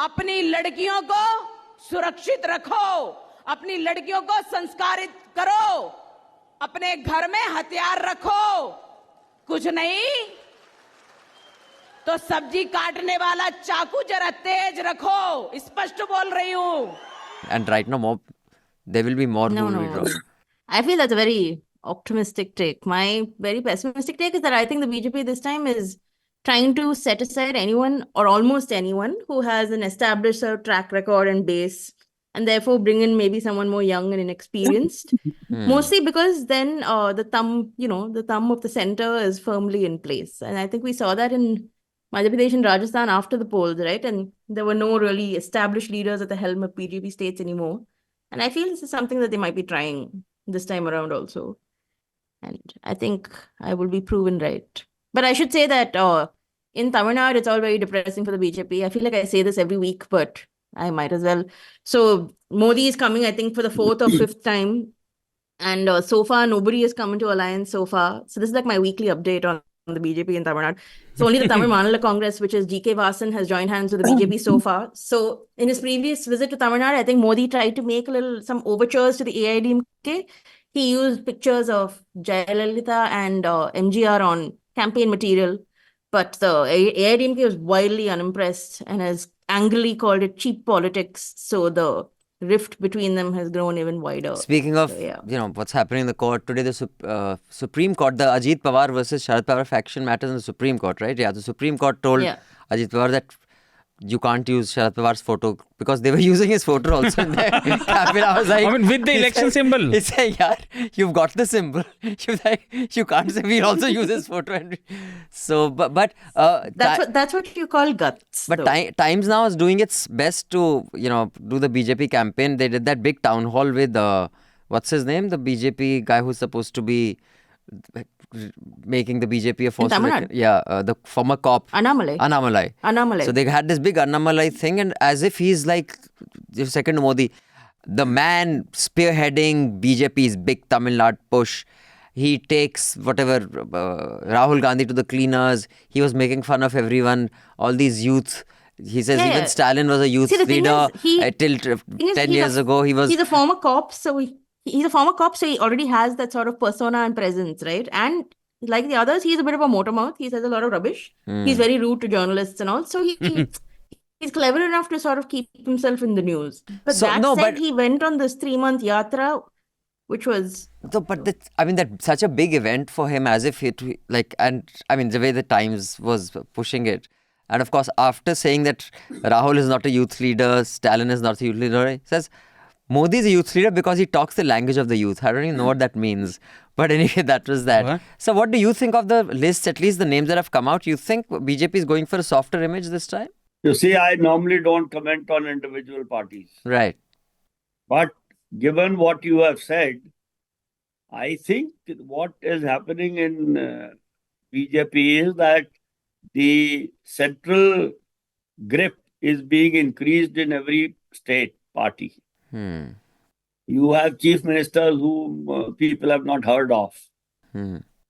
अपनी लड़कियों को सुरक्षित रखो, अपनी लड़कियों को संस्कारित करो, अपने घर में हथियार रखो. कुछ नहीं तो सब्जी काटने वाला चाकू जरा तेज रखो. स्पष्ट बोल रही हूं. And right now, there will be more who will be dropped. I feel that's a very optimistic take. My very pessimistic take is that I think the BJP this time is trying to set aside anyone or almost anyone who has an established track record and base and therefore bring in maybe someone more young and inexperienced. Mostly because then the thumb of the center is firmly in place. And I think we saw that in Madhya Pradesh and Rajasthan after the polls, right? And there were no really established leaders at the helm of BJP states anymore. And I feel this is something that they might be trying this time around also. And I think I will be proven right. But I should say that in Tamil Nadu, it's all very depressing for the BJP. I feel like I say this every week, but I might as well. So Modi is coming, I think, for the 4th or 5th time. And so far, nobody has come into alliance so far. So this is like my weekly update on the BJP in Tamil Nadu. So only the Tamil Manala Congress, which is GK Vasan, has joined hands with the BJP so far. So in his previous visit to Tamil Nadu, I think Modi tried to make some overtures to the AIDMK. He used pictures of Jayalalitha and MGR on campaign material. But the AIDMK was wildly unimpressed and has angrily called it cheap politics. So the rift between them has grown even wider. Speaking of, what's happening in the court today, the Supreme Court, the Ajit Pawar versus Sharad Pawar faction matters in the Supreme Court, right? Yeah, the Supreme Court told Ajit Pawar that you can't use Sharad Pawar's photo because they were using his photo also in their campaign. I was like, with the election symbol. He said, yeah, you've got the symbol. You can't say we'll also use his photo. So, but that's what you call guts. But Times Now is doing its best to, do the BJP campaign. They did that big town hall with, what's his name? The BJP guy who's supposed to be making the BJP a force. The former cop. Annamalai. So they had this big Annamalai thing, and as if he's like the second Modi, the man spearheading BJP's big Tamil Nadu push. He takes whatever Rahul Gandhi to the cleaners. He was making fun of everyone, all these youth. He says even Stalin was a youth leader till 10 years ago. He's a former cop, so he's a former cop, so he already has that sort of persona and presence, right? And like the others, he's a bit of a motor mouth. He says a lot of rubbish. He's very rude to journalists and all. So he's clever enough to sort of keep himself in the news. But he went on this 3-month yatra, which was... that's such a big event for him, as if the way the Times was pushing it. And of course, after saying that Rahul is not a youth leader, Stalin is not a youth leader, he says Modi is a youth leader because he talks the language of the youth. I don't even know what that means. But anyway, that was that. What? So what do you think of the lists, at least the names that have come out? You think BJP is going for a softer image this time? You see, I normally don't comment on individual parties. Right. But given what you have said, I think what is happening in BJP is that the central grip is being increased in every state party. You have chief ministers whom people have not heard of.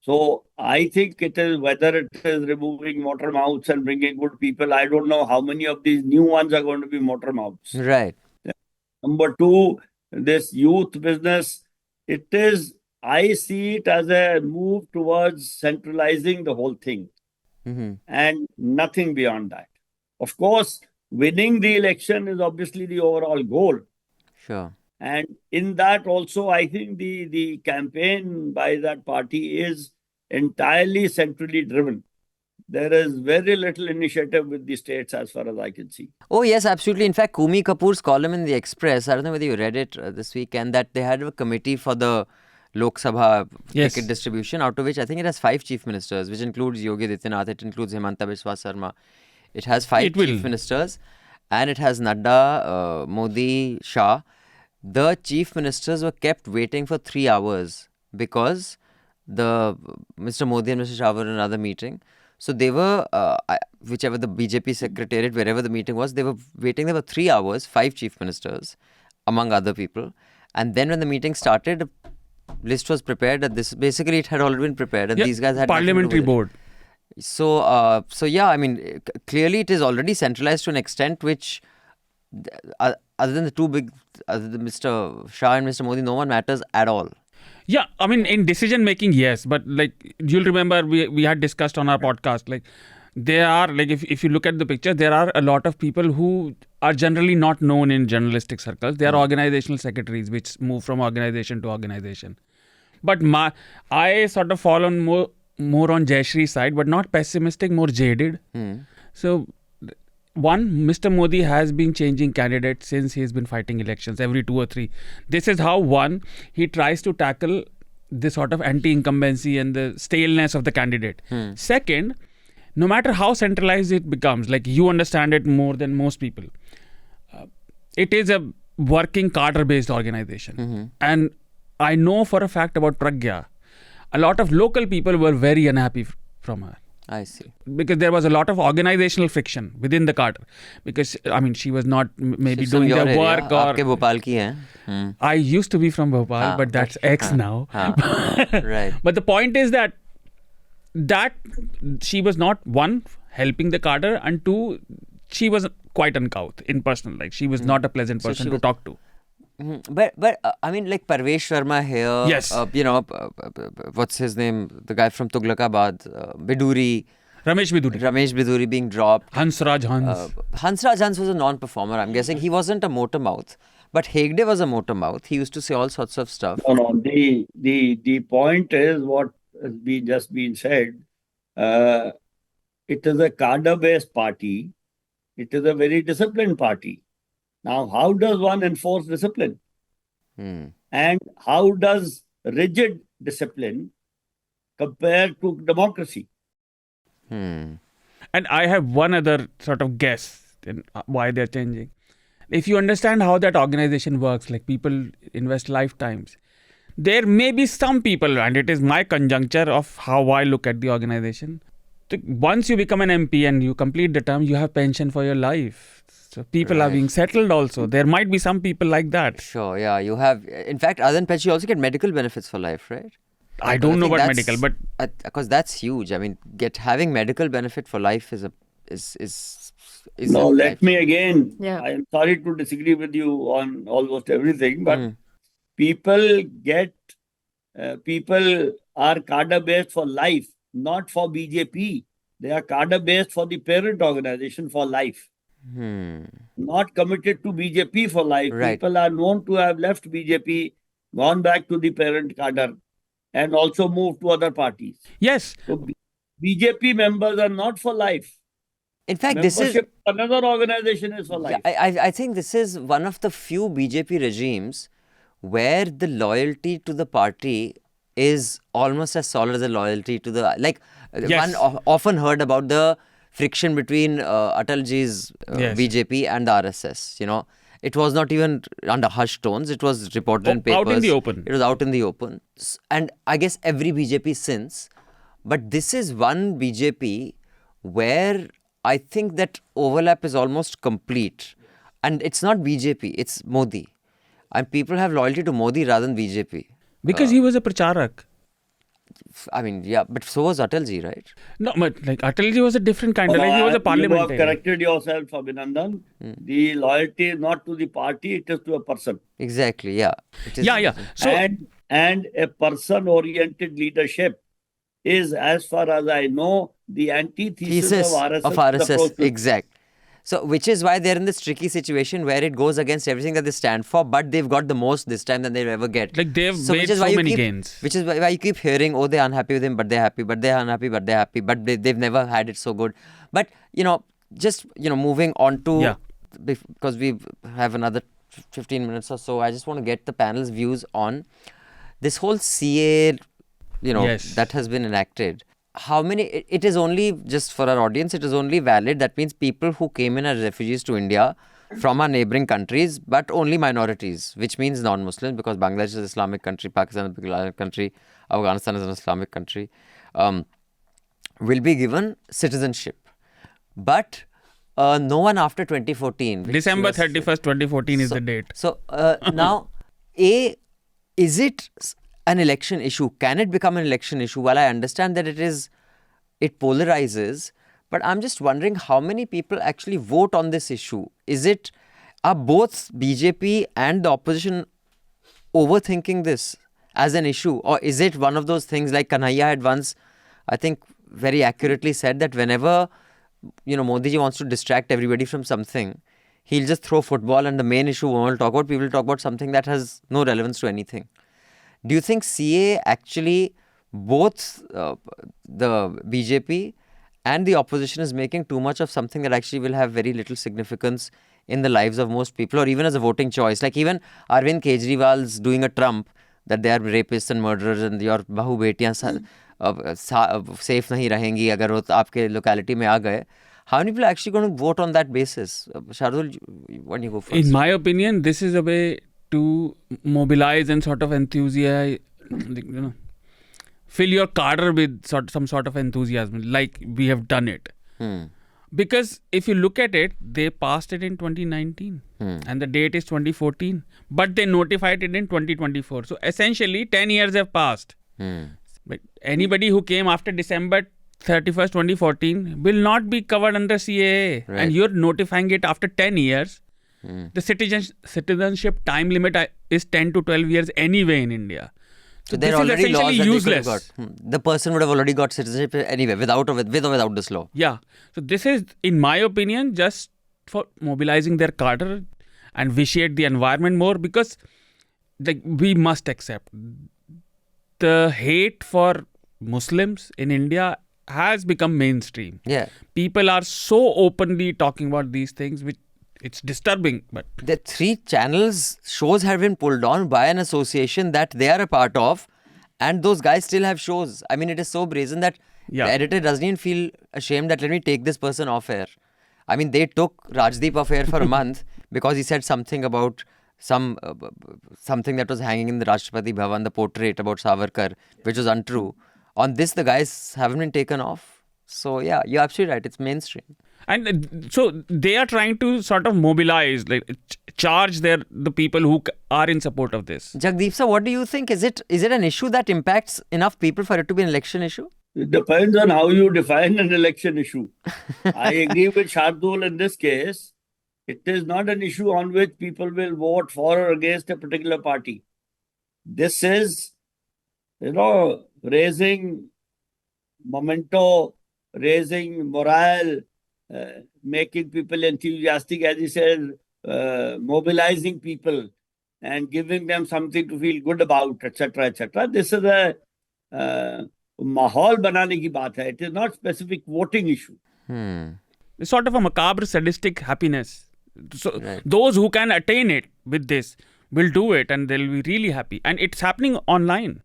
So I think it is whether it is removing motor mouths and bringing good people. I don't know how many of these new ones are going to be motor mouths. Right. Number two, this youth business, I see it as a move towards centralizing the whole thing and nothing beyond that. Of course, winning the election is obviously the overall goal. Sure. And in that also, I think the campaign by that party is entirely centrally driven. There is very little initiative with the states as far as I can see. Oh, yes, absolutely. In fact, Kumi Kapoor's column in the Express, I don't know whether you read it this weekend, that they had a committee for the Lok Sabha ticket distribution, out of which I think it has 5 chief ministers, which includes Yogi Adityanath, it includes Himanta Biswa Sarma. It has 5 chief ministers, and it has Nadda, Modi, Shah. The chief ministers were kept waiting for 3 hours because Mr. Modi and Mr. Shah were in another meeting. So they were, whichever the BJP secretariat, wherever the meeting was, they were waiting there for 3 hours, 5 chief ministers, among other people. And then when the meeting started, a list was prepared. Basically, it had already been prepared. And these guys had parliamentary board. So yeah, I mean, clearly it is already centralized to an extent which, other than the two big, other than Mr. Shah and Mr. Modi, no one matters at all. Yeah, I mean, in decision making, yes. But like, you'll remember we had discussed on our podcast, like, there are, like, if you look at the picture, there are a lot of people who are generally not known in journalistic circles. They are organizational secretaries, which move from organization to organization. But I sort of fall on more on Jayashree's side, but not pessimistic, more jaded. So one, Mr. Modi has been changing candidates since he's been fighting elections every 2 or 3. This is how, one, he tries to tackle this sort of anti-incumbency and the staleness of the candidate. Second, no matter how centralized it becomes, like you understand it more than most people, it is a working cadre-based organization. And I know for a fact about Pragya, a lot of local people were very unhappy from her. I see. Because there was a lot of organizational friction within the cadre. Because, I mean, she was not maybe She's from doing your the area. work. Or आपके भोपाल की हैं. I used to be from Bhopal, but that's ex now. Right. But the point is that she was not, one, helping the cadre, and two, she was quite uncouth in personal life. She was not a pleasant So person she to was- talk to. But I mean, like Parvesh Sharma here. Yes. What's his name? The guy from Tughlakabad, Biduri, Ramesh Biduri. Ramesh Biduri being dropped. Hansraj Hans. Hansraj Hans was a non-performer. I'm guessing he wasn't a motor mouth, but Hegde was a motor mouth. He used to say all sorts of stuff. No. The point is what has just been said. It is a cadre-based party. It is a very disciplined party. Now, how does one enforce discipline? And how does rigid discipline compare to democracy? And I have one other sort of guess in why they're changing. If you understand how that organization works, like people invest lifetimes, there may be some people, and it is my conjuncture of how I look at the organization. Once you become an MP and you complete the term, you have pension for your life. So people are being settled also. There might be some people like that. Sure, yeah. You have, in fact, other than pension, you also get medical benefits for life, right? I don't know think about that's- medical, but because that's huge. I mean, having medical benefit for life is No, let me again. Yeah. I am sorry to disagree with you on almost everything, but people are cadre-based for life, not for BJP. They are cadre-based for the parent organization for life. Not committed to BJP for life. Right. People are known to have left BJP, gone back to the parent cadre, and also moved to other parties. yes, So BJP members are not for life. In fact, this is. Membership of another organization is for life. I think this is one of the few BJP regimes where the loyalty to the party is almost as solid as the loyalty to the. Like, Yes. one often heard about the friction between Atalji's Yes. BJP and the RSS. It was not even under hushed tones. It was reported in papers. Out in the open. It was out in the open. And I guess every BJP since. But this is one BJP where I think that overlap is almost complete. And it's not BJP, it's Modi. And people have loyalty to Modi rather than BJP. because he was a pracharak. I mean, yeah, but so was Atalji, right? No, but like Atalji was a different kind of, like he was a You have parliamentarian. corrected yourself, Abhinandan. The loyalty is not to the party, it is to a person. Exactly, yeah. It is- Yeah. So, And a person-oriented leadership is, as far as I know, the antithesis Thesis of RSS. exact. So, which is why they're in this tricky situation where it goes against everything that they stand for, but they've got the most this time than they'll ever get. like they've made which is so why you many keep- gains. Which is why you keep hearing, oh, they're unhappy with him, but they're happy, but they're unhappy, but they're happy, but they've never had it so good. But, just, moving on to, Yeah. because we have another 15 minutes or so, I just want to get the panel's views on this whole CAA, Yes. that has been enacted. How many, it is only, just for our audience, it is only valid. That means people who came in as refugees to India from our neighboring countries, but only minorities, which means non-Muslims, because Bangladesh is an Islamic country, Pakistan is an Islamic country, Afghanistan is an Islamic country, will be given citizenship. But no one after 2014. which December was- 31st, 2014 is the date. So now, is it an election issue? Can it become an election issue? Well, I understand that it polarizes, but I'm just wondering how many people actually vote on this issue. Are both BJP and the opposition overthinking this as an issue? Or is it one of those things like Kanhaiya had once, I think, very accurately said that whenever, Modi ji wants to distract everybody from something, he'll just throw football and the main issue we will talk about, people will talk about something that has no relevance to anything. Do you think CAA actually, both the BJP and the opposition is making too much of something that actually will have very little significance in the lives of most people, or even as a voting choice. Like even Arvind Kejriwal's doing a Trump that they are rapists and murderers and your bahu betiyan safe nahi rahengi agar wo aapke locality mein aa gaye. How many people are actually going to vote on that basis? Shardool, why don't you go first? In my opinion, this is a way to mobilize and sort of enthusiasm, fill your cadre with some sort of enthusiasm, like we have done it. Because if you look at it, they passed it in 2019 and the date is 2014, but they notified it in 2024. So essentially 10 years have passed. But anybody who came after December 31st, 2014 will not be covered under CAA. Right. And you're notifying it after 10 years. The citizenship time limit is 10 to 12 years anyway in India. So there are already laws that useless. they could have got. The person would have already got citizenship anyway, with or without this law. Yeah. So this is, in my opinion, just for mobilizing their cadre and vitiate the environment more, because we must accept the hate for Muslims in India has become mainstream. Yeah. People are so openly talking about these things, which it's disturbing. But The 3 channels shows have been pulled on by an association that they are a part of, and those guys still have shows. I mean, it is so brazen that the editor doesn't even feel ashamed that let me take this person off air. I mean, they took Rajdeep off air for a month because he said something about something that was hanging in the Rashtrapati Bhavan, the portrait about Savarkar, which was untrue. On this, the guys haven't been taken off. So yeah, you're absolutely right. It's mainstream. And so they are trying to sort of mobilize, like charge the people who are in support of this. Jagdeep sir, what do you think? Is it an issue that impacts enough people for it to be an election issue? It depends on how you define an election issue. I agree with Shardool in this case. It is not an issue on which people will vote for or against a particular party. This is, raising memento, raising morale, making people enthusiastic, as he said, mobilizing people and giving them something to feel good about, etc., etc. This is a mahal banane ki baat hai. It is not specific voting issue. It's sort of a macabre, sadistic happiness. So those who can attain it with this will do it, and they'll be really happy. And it's happening online.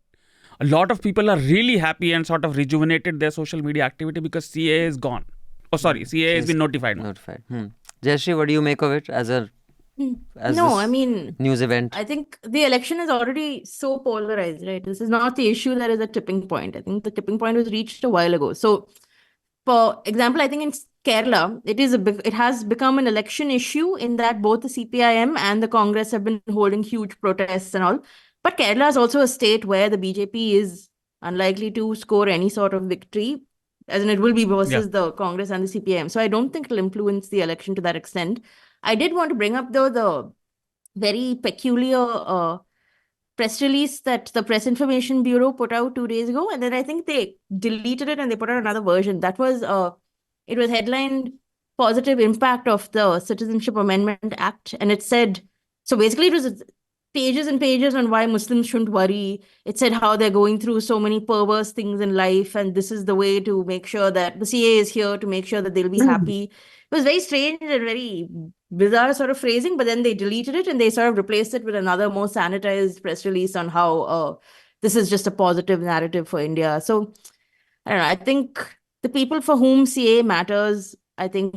A lot of people are really happy and sort of rejuvenated their social media activity because CAA is gone. Oh, sorry, CAA has been notified. Jayashree, what do you make of it as news event? I think the election is already so polarized, right? This is not the issue that is a tipping point. I think the tipping point was reached a while ago. So, for example, I think in Kerala, it has become an election issue in that both the CPIM and the Congress have been holding huge protests and all. But Kerala is also a state where the BJP is unlikely to score any sort of victory, as in it will be versus the Congress and the CPIM. So I don't think it'll influence the election to that extent. I did want to bring up, though, the very peculiar press release that the Press Information Bureau put out 2 days ago. And then I think they deleted it and they put out another version. That was, it was headlined Positive Impact of the Citizenship Amendment Act. And it said, so basically it was pages and pages on why Muslims shouldn't worry. It said how they're going through so many perverse things in life, and this is the way to make sure that the CAA is here to make sure that they'll be happy. It was very strange and very bizarre sort of phrasing, but then they deleted it and they sort of replaced it with another more sanitized press release on how this is just a positive narrative for India. So, I don't know, I think the people for whom CAA matters, I think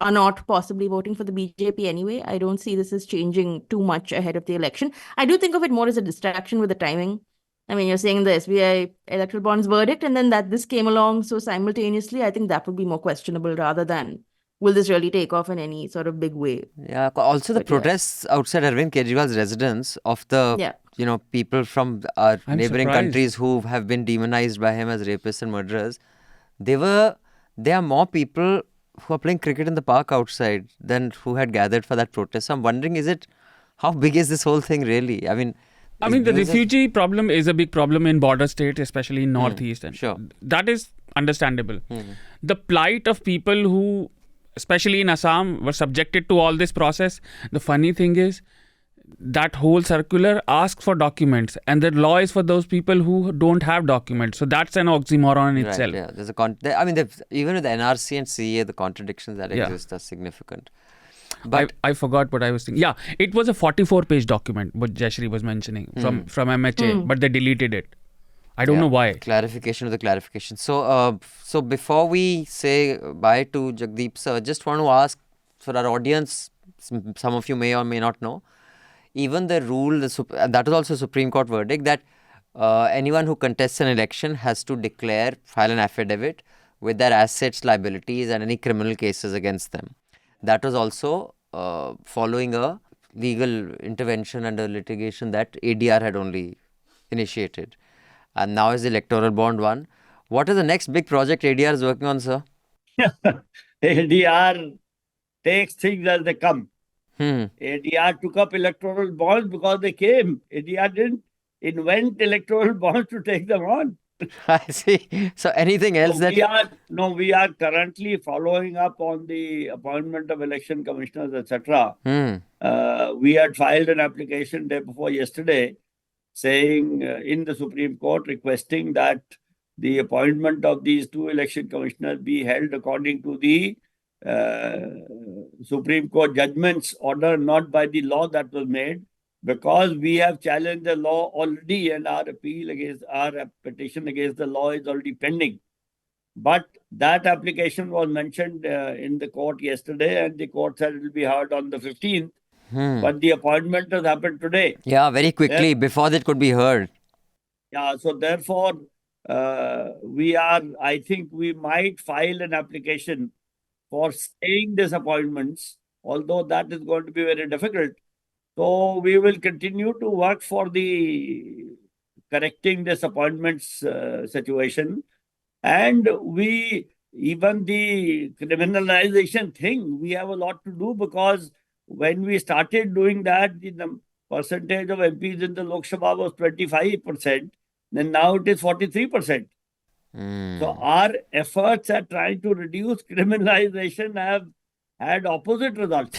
are not possibly voting for the BJP anyway. I don't see this as changing too much ahead of the election. I do think of it more as a distraction with the timing. I mean, you're saying the SBI electoral bonds verdict and then that this came along so simultaneously. I think that would be more questionable rather than will this really take off in any sort of big way. Yeah. Also, the protests outside Arvind Kejriwal's residence of the people from our neighboring countries who have been demonized by him as rapists and murderers. There are more people who are playing cricket in the park outside than who had gathered for that protest. So I'm wondering, how big is this whole thing really? I mean, the refugee problem is a big problem in border states, especially in Northeast. And sure. That is understandable. The plight of people who, especially in Assam, were subjected to all this process. The funny thing is, that whole circular asks for documents, and the law is for those people who don't have documents. So that's an oxymoron in itself. Yeah, there's even with the NRC and CAA, the contradictions that exist are significant. But I forgot what I was thinking. Yeah, it was a 44-page document, what Jayashree was mentioning from MHA, but they deleted it. I don't know why. Clarification of the clarification. So, so before we say bye to Jagdeep sir, just want to ask for our audience, some of you may or may not know, even the rule, that is also a Supreme Court verdict, that anyone who contests an election has to file an affidavit with their assets, liabilities and any criminal cases against them. That was also following a legal intervention and a litigation that ADR had only initiated. And now is the electoral bond one. What is the next big project ADR is working on, sir? ADR takes things as they come. Hmm. ADR took up electoral bonds because they came. ADR didn't invent electoral bonds to take them on. I see. So anything else we are currently following up on the appointment of election commissioners, etc. We had filed an application day before yesterday saying in the Supreme Court requesting that the appointment of these two election commissioners be held according to the Supreme Court judgment's order, not by the law that was made, because we have challenged the law already and our petition against the law is already pending. But that application was mentioned in the court yesterday, and the court said it will be heard on the 15th. But the appointment has happened today. Yeah, very quickly, before that could be heard. Yeah, so therefore, I think we might file an application for staying these appointments, although that is going to be very difficult. So we will continue to work for the correcting this appointments situation. And even the criminalization thing, we have a lot to do, because when we started doing that, the percentage of MPs in the Lok Sabha was 25%. Then now it is 43%. So our efforts at trying to reduce criminalization have had opposite results.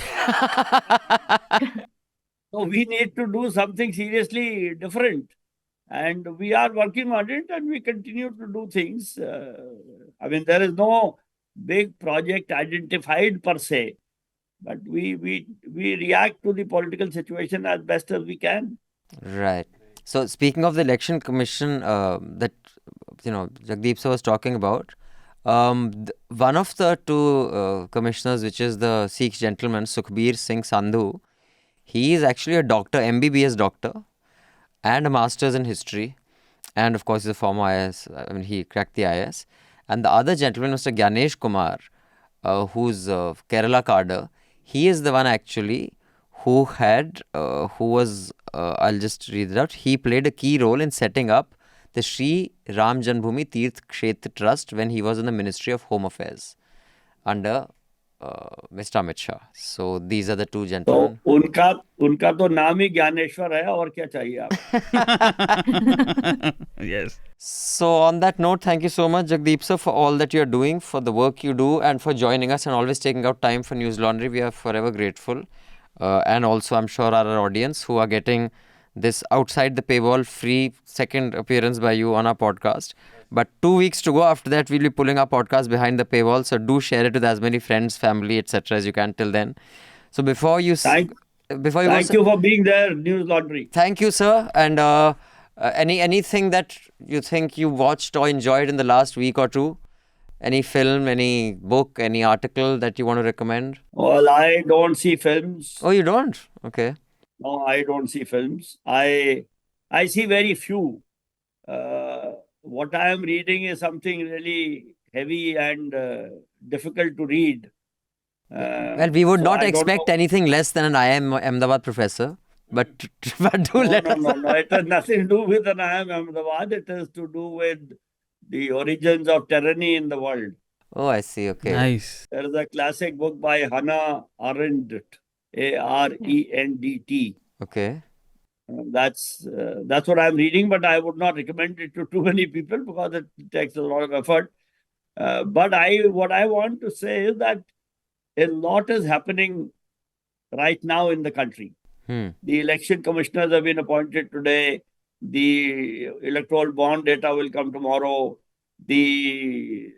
So we need to do something seriously different. And we are working on it, and we continue to do things. There is no big project identified per se, but we react to the political situation as best as we can. Right. So speaking of the election commission that Jagdeep sir was talking about, one of the two commissioners, which is the Sikh gentleman Sukhbir Singh Sandhu, he is actually a doctor, MBBS doctor, and a master's in history, and of course he's a former IAS. He cracked the IAS. And the other gentleman, Mr. Gyanesh Kumar, who's Kerala cadre, he is the one actually who was I'll just read it out. He played a key role in setting up the Sri Ram Janmabhoomi Tirth Kshetra Trust when he was in the Ministry of Home Affairs under Mr. Amit Shah. So these are the two gentlemen. So उनका तो नाम ही ज्ञानेश्वर है, और क्या चाहिए आप? Yes. So on that note, thank you so much, Jagdeep sir, for all that you're doing, for the work you do, and for joining us and always taking out time for Newslaundry. We are forever grateful. And also, I'm sure our audience who are getting this outside the paywall free second appearance by you on our podcast. But 2 weeks to go. After that, we'll be pulling our podcast behind the paywall. So do share it with as many friends, family, etc. as you can till then. So before you... Thank you for being there, Newslaundry. Thank you, sir. And anything that you think you watched or enjoyed in the last week or two? Any film, any book, any article that you want to recommend? Well, I don't see films. Oh, you don't? Okay. No, I don't see films. I see very few. What I am reading is something really heavy and difficult to read. Well, we would not expect anything less than an IIM Ahmedabad professor. But do let us... No. It has nothing to do with an IIM Ahmedabad. It has to do with the origins of tyranny in the world. Oh, I see. Okay. Nice. There is a classic book by Hannah Arendt, Arendt. Okay. That's what I'm reading, but I would not recommend it to too many people because it takes a lot of effort. But what I want to say is that a lot is happening right now in the country. The election commissioners have been appointed today. The electoral bond data will come tomorrow. The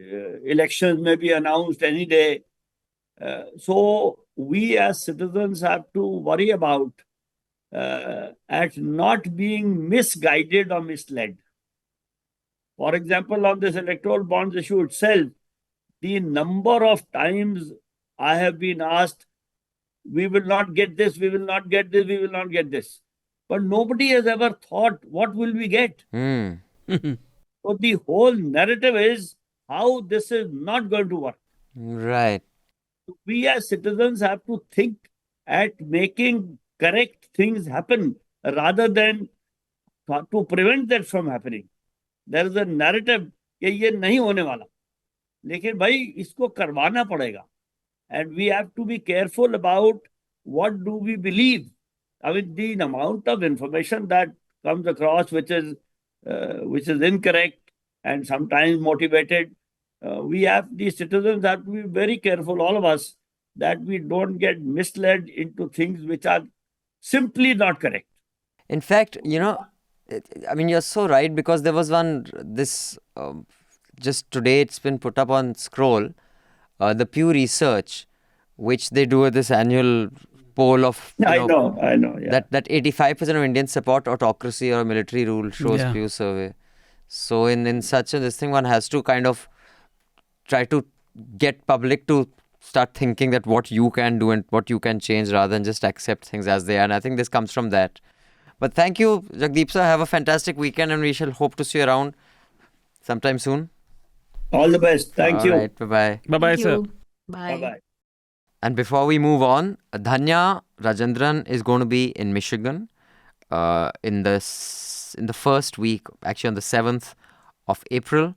elections may be announced any day. So we as citizens have to worry about at not being misguided or misled. For example, on this electoral bonds issue itself, the number of times I have been asked, we will not get this, we will not get this, we will not get this. But nobody has ever thought, what will we get? So the whole narrative is how this is not going to work. Right. We as citizens have to think at making correct things happen rather than to prevent that from happening. There is a narrative कि ये नहीं होने वाला, लेकिन भाई इसको करवाना पड़ेगा. And we have to be careful about what do we believe. I mean, the amount of information that comes across which is incorrect and sometimes motivated. The citizens have to be very careful, all of us, that we don't get misled into things which are simply not correct. In fact, I mean, you're so right, because there was just today it's been put up on Scroll, the Pew Research, which they do this annual poll of, I know, yeah. that 85% of Indians support autocracy or military rule, shows Pew survey. So in such this thing, one has to kind of try to get public to start thinking that what you can do and what you can change rather than just accept things as they are. And I think this comes from that. But thank you, Jagdeep sir. Have a fantastic weekend, and we shall hope to see you around sometime soon. All the best. Thank you. All right. Bye-bye. Bye-bye, Thank sir. you. Bye. Bye-bye. And before we move on, Dhanya Rajendran is going to be in Michigan in the first week, actually on the 7th of April.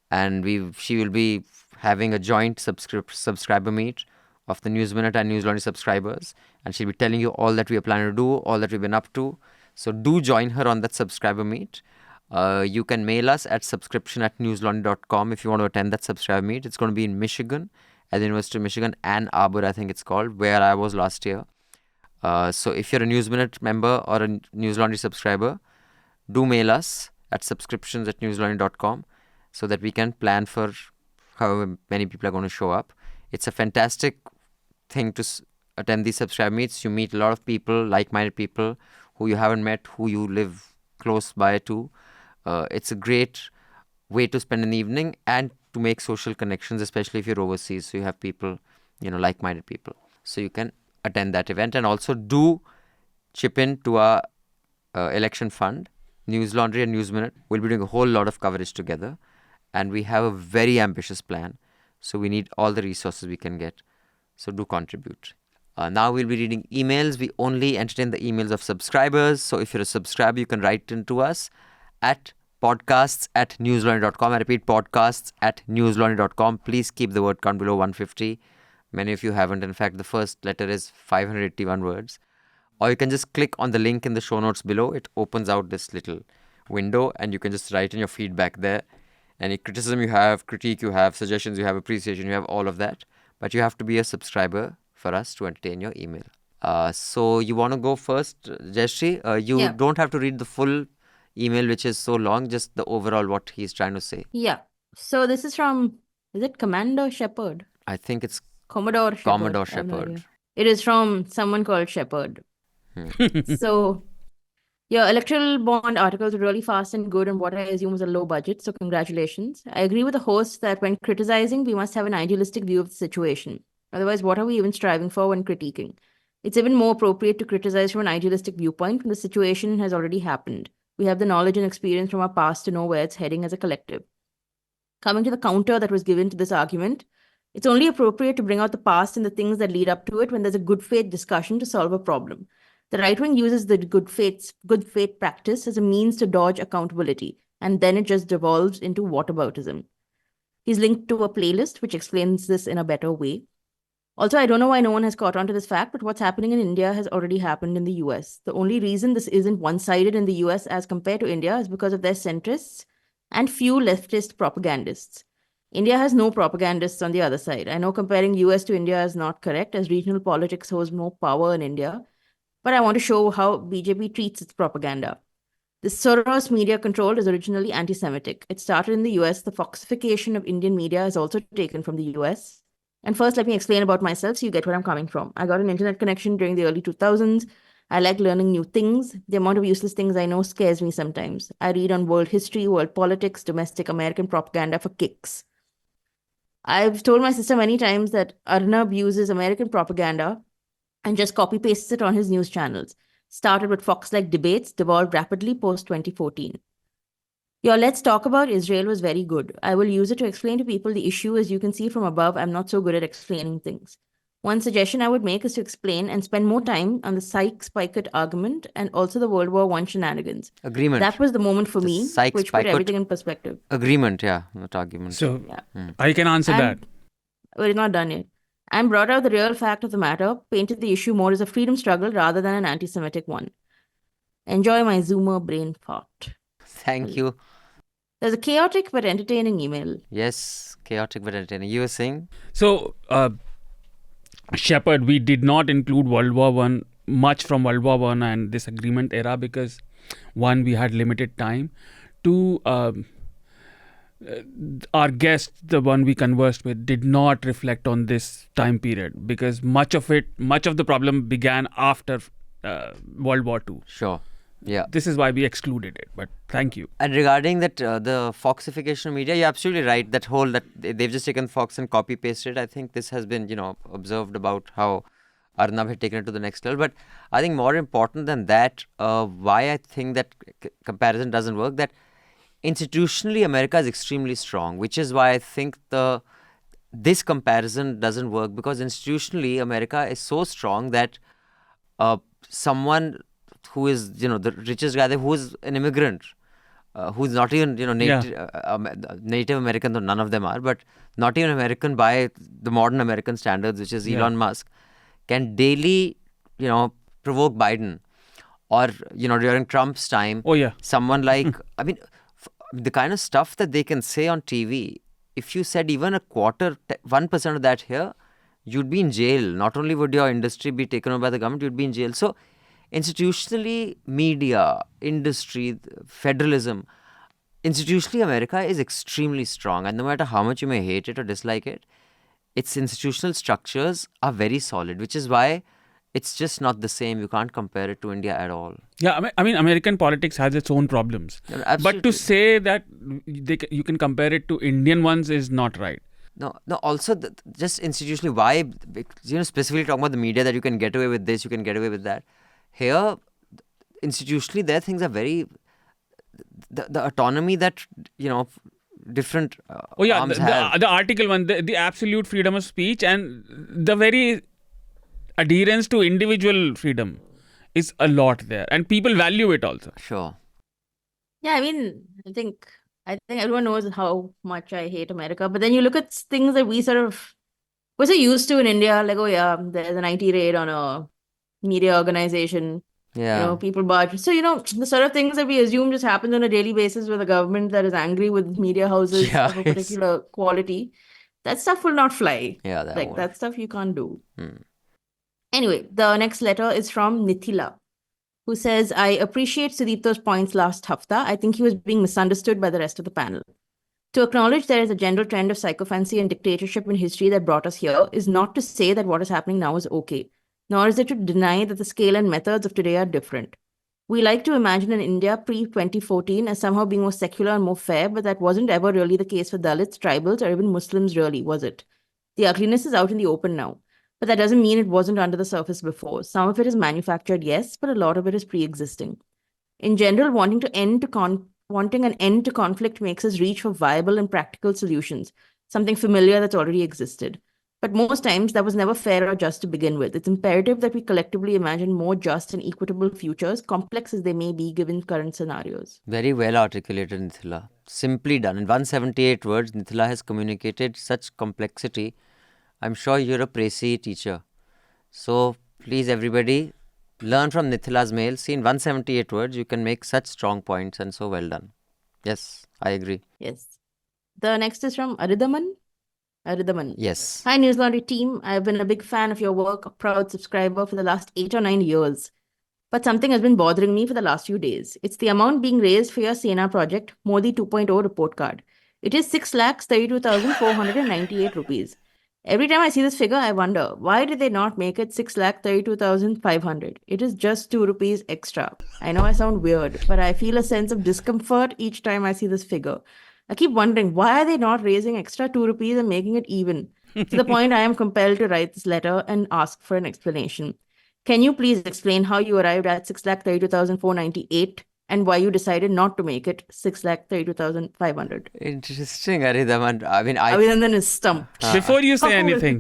And she will be having a joint subscriber meet of the News Minute and Newslaundry subscribers. And she'll be telling you all that we are planning to do, all that we've been up to. So do join her on that subscriber meet. You can mail us at subscription@newslaundry.com if you want to attend that subscriber meet. It's going to be in Michigan, at the University of Michigan, Ann Arbor, I think it's called, where I was last year. So if you're a News Minute member or a Newslaundry subscriber, do mail us at subscriptions@newslaundry.com so that we can plan for however many people are going to show up. It's a fantastic thing to attend these subscriber meets. You meet a lot of people, like-minded people who you haven't met, who you live close by to. It's a great way to spend an evening and to make social connections, especially if you're overseas. So you have people, like-minded people. So you can attend that event, and also do chip in to our election fund. Newslaundry and News Minute will be doing a whole lot of coverage together, and we have a very ambitious plan. So we need all the resources we can get. So do contribute. Now we'll be reading emails. We only entertain the emails of subscribers. So if you're a subscriber, you can write in to us at podcasts@newslaundry.com. I repeat, podcasts@newslaundry.com. Please keep the word count below 150. Many of you haven't. In fact, the first letter is 581 words. Or you can just click on the link in the show notes below. It opens out this little window, and you can just write in your feedback there. Any criticism you have, critique you have, suggestions you have, appreciation you have, all of that. But you have to be a subscriber for us to entertain your email. So you want to go first, Jayashree? You don't have to read the full email, which is so long, just the overall what he's trying to say. Yeah. So this is from, is it Commander Shepherd? I think it's Commodore Shepherd. Commodore I have no Shepherd. idea. It is from someone called Shepherd. So your electoral bond articles are really fast and good, and what I assume was a low budget. So congratulations. I agree with the host that when criticizing, we must have an idealistic view of the situation. Otherwise, what are we even striving for when critiquing? It's even more appropriate to criticize from an idealistic viewpoint when the situation has already happened. We have the knowledge and experience from our past to know where it's heading as a collective. Coming to the counter that was given to this argument, it's only appropriate to bring out the past and the things that lead up to it when there's a good faith discussion to solve a problem. The right wing uses the good faith practice as a means to dodge accountability, and then it just devolves into whataboutism. He's linked to a playlist which explains this in a better way. Also, I don't know why no one has caught on to this fact, but what's happening in India has already happened in the US. The only reason this isn't one-sided in the US as compared to India is because of their centrists and few leftist propagandists. India has no propagandists on the other side. I know comparing US to India is not correct, as regional politics holds more power in India. but I want to show how BJP treats its propaganda. This Soros media control is originally anti-Semitic. It started in the US. The foxification of Indian media is also taken from the US. And first, let me explain about myself so you get where I'm coming from. I got an internet connection during the early 2000s. I like learning new things. The amount of useless things I know scares me sometimes. I read on world history, world politics, domestic American propaganda for kicks. I've told my sister many times that Arnab uses American propaganda and just copy pastes it on his news channels. Started with Fox-like debates, devolved rapidly post 2014. Your Let's Talk About Israel was very good. I will use it to explain to people the issue. As you can see from above, I'm not so good at explaining things. One suggestion I would make is to explain and spend more time on the Sykes-Picot argument and also the World War I shenanigans. Agreement. That was the moment for The me, which put Sykes-Picot everything in perspective. Agreement, yeah, not argument. So Yeah. I can answer that. We're not done yet. And brought out the real fact of the matter, painted the issue more as a freedom struggle rather than an anti-Semitic one. Enjoy my Zoomer brain fart. Thank you. There's a chaotic but entertaining email. Yes, chaotic but entertaining. You were saying? So, Shepard, we did not include World War One much from World War One and this agreement era because, one, we had limited time. Two, our guest, the one we conversed with, did not reflect on this time period because much of the problem began after World War II. Sure. Yeah. This is why we excluded it, but thank you. And regarding that, the foxification of media, you're absolutely right. That they've just taken Fox and copy pasted. I think this has been, observed about how Arnab had taken it to the next level. But I think more important than that, why I think that comparison doesn't work, that institutionally America is extremely strong, which is why I think this comparison doesn't work, because institutionally America is so strong that someone who is, the richest guy there, who is an immigrant, who's not even, Native American, though none of them are, but not even American by the modern American standards, which is Elon Musk, can daily, provoke Biden. Or, during Trump's time, someone like, I mean, the kind of stuff that they can say on TV, if you said even 1% of that here, you'd be in jail. Not only would your industry be taken over by the government, you'd be in jail. So, institutionally, media, industry, federalism, institutionally, America is extremely strong. And no matter how much you may hate it or dislike it, its institutional structures are very solid, which is why it's just not the same. You can't compare it to India at all. Yeah, I mean, American politics has its own problems. But to say that you can compare it to Indian ones is not right. No. Also, just institutionally, why? Specifically talking about the media, that you can get away with this, you can get away with that. Here, institutionally, their things are very. The autonomy that different arms have. The Article 1, the absolute freedom of speech and the very adherence to individual freedom is a lot there, and people value it also. Sure. Yeah, I mean, I think everyone knows how much I hate America, but then you look at things that we're so used to in India, like, there's an IT raid on a media organization. Yeah. People barge. So, the sort of things that we assume just happen on a daily basis with a government that is angry with media houses of a particular quality, that stuff will not fly. Yeah, that stuff you can't do. Anyway, the next letter is from Nithila, who says, I appreciate Sudipto's points last hafta. I think he was being misunderstood by the rest of the panel. To acknowledge there is a general trend of sycophancy and dictatorship in history that brought us here is not to say that what is happening now is okay, nor is it to deny that the scale and methods of today are different. We like to imagine an India pre-2014 as somehow being more secular and more fair, but that wasn't ever really the case for Dalits, tribals, or even Muslims really, was it? The ugliness is out in the open now. But that doesn't mean it wasn't under the surface before. Some of it is manufactured, yes, but a lot of it is pre-existing. In general, wanting an end to conflict makes us reach for viable and practical solutions, something familiar that's already existed. But most times, that was never fair or just to begin with. It's imperative that we collectively imagine more just and equitable futures, complex as they may be given current scenarios. Very well articulated, Nithila. Simply done. In 178 words, Nithila has communicated such complexity. I'm sure you're a Presi teacher. So please, everybody, learn from Nithila's mail. See, in 178 words, you can make such strong points, and so well done. Yes, I agree. Yes. The next is from Aridaman. Yes. Hi, Newslaundry team. I've been a big fan of your work, a proud subscriber for the last 8 or 9 years. But something has been bothering me for the last few days. It's the amount being raised for your Sena project, Modi 2.0 report card. It is 6,32,498 rupees. Every time I see this figure, I wonder, why did they not make it 6,32,500? It is just 2 rupees extra. I know I sound weird, but I feel a sense of discomfort each time I see this figure. I keep wondering, why are they not raising extra 2 rupees and making it even? To the point I am compelled to write this letter and ask for an explanation. Can you please explain how you arrived at 6,32,498 and why you decided not to make it 6,32,500? Interesting, Aridaman. I mean, Abhinandan is stumped. Before you say anything,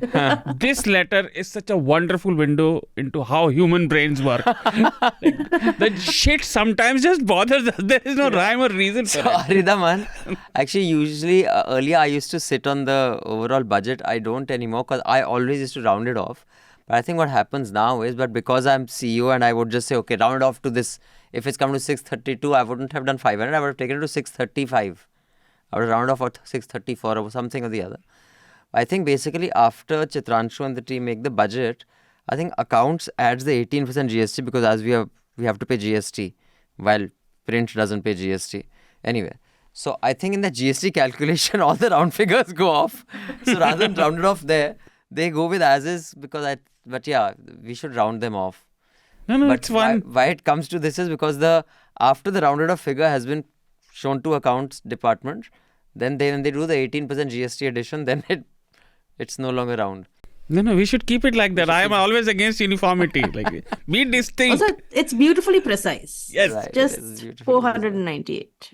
this letter is such a wonderful window into how human brains work. The shit sometimes just bothers us. There is no rhyme or reason for So, it. Aridaman, actually, usually earlier I used to sit on the overall budget. I don't anymore because I always used to round it off. But I think what happens now is, but because I'm CEO and I would just say, okay, round off to this. If it's come to 632, I wouldn't have done 500. I would have taken it to 635. I would round off at 634 or something or the other. I think basically after Chitranshu and the team make the budget, I think accounts adds the 18% GST because as we have to pay GST while print doesn't pay GST. Anyway, so I think in the GST calculation, all the round figures go off. So rather than round it off there, they go with as is because but yeah, we should round them off. No, But it's fun. why it comes to this is because after the rounded off figure has been shown to accounts department, then when they do the 18% GST addition, then it's no longer round. No, we should keep it like that. I am always against uniformity. Like, be distinct. Also, it's beautifully precise. Yes. Right, it Just is beautifully 498.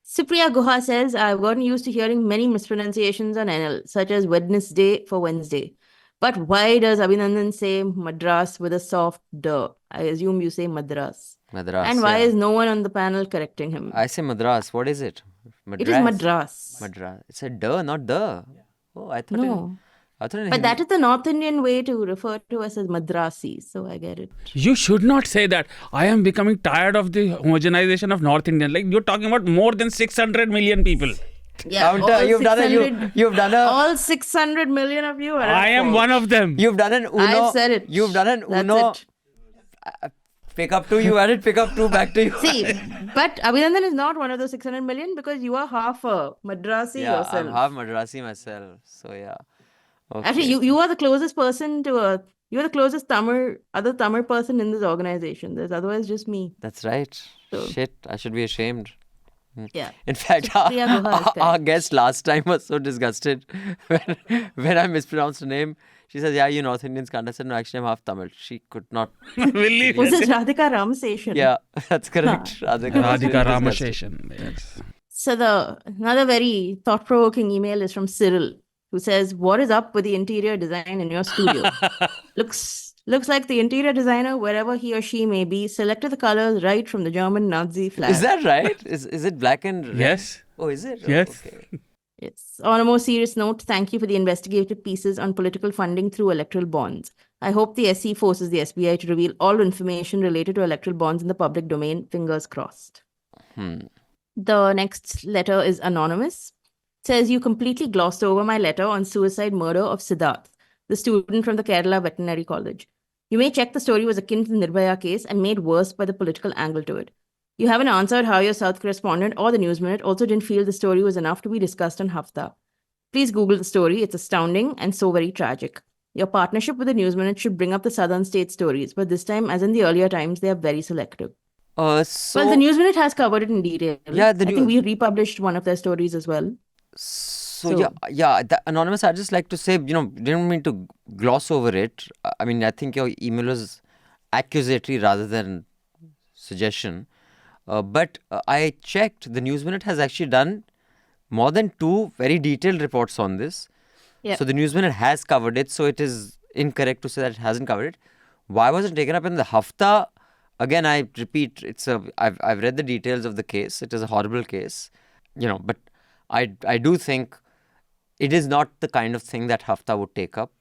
Supriya Guha says, I've gotten used to hearing many mispronunciations on NL, such as Wednesday for Wednesday. But why does Abhinandan say Madras with a soft duh? I assume you say Madras. Madras. And why yeah. is no one on the panel correcting him? I say Madras. What is it? It is Madras. Madras. It's a duh, not duh. Oh, I thought. No. I thought in But Hindi- that is the North Indian way to refer to us as Madrasi, so I get it. You should not say that. I am becoming tired of the homogenization of North Indian. Like, you're talking about more than 600 million people. Yeah, Counter, all you've done 600 you've done a all 600 million of you are at I am fault. one of them. you've done an Uno. I've said it. You've done an That's Uno. it. Pick up 2, you added pick up 2 back to you. See, but Abhinandan is not one of those 600 million because you are half a Madrasi yeah, yourself. I'm half Madrasi myself. So yeah. Okay. Actually, you are the closest person to you're the closest other Tamil person in this organization. There's otherwise just me. That's right. So- Shit, I should be ashamed. Yeah. In fact, Supriya Guha is our correct. guest last time was so disgusted when I mispronounced her name. She says, yeah, you North Indians can't. I said, no, actually, I'm half Tamil. She could not. Believe Was it Radhika Ramaseshan? Yeah, that's correct. Radhika was Radhika really disgusted. Ramaseshan. Yes. So another very thought-provoking email is from Cyril, who says, "What is up with the interior design in your studio? Looks like the interior designer, wherever he or she may be, selected the colors right from the German Nazi flag." Is that right? Is it black and red? Yes. Oh, is it? Yes. Oh, okay. Yes. On a more serious note, thank you for the investigative pieces on political funding through electoral bonds. I hope the SC forces the SBI to reveal all information related to electoral bonds in the public domain. Fingers crossed. The next letter is anonymous. It says, you completely glossed over my letter on suicide murder of Siddharth, the student from the Kerala Veterinary College. You may check the story was akin to the Nirbhaya case and made worse by the political angle to it. You haven't answered how your South correspondent or the News Minute also didn't feel the story was enough to be discussed on Hafta. Please Google the story. It's astounding and so very tragic. Your partnership with the News Minute should bring up the southern state stories, but this time, as in the earlier times, they are very selective. So Well, the News Minute has covered it in detail. Yeah, I think we republished one of their stories as well. So yeah. The anonymous. I'd just like to say, didn't mean to gloss over it. I mean, I think your email was accusatory rather than suggestion. But I checked. The News Minute has actually done more than 2 very detailed reports on this. Yeah. So the News Minute has covered it. So it is incorrect to say that it hasn't covered it. Why was it taken up in the Hafta? Again, I repeat, I've read the details of the case. It is a horrible case, but I do think it is not the kind of thing that Hafta would take up,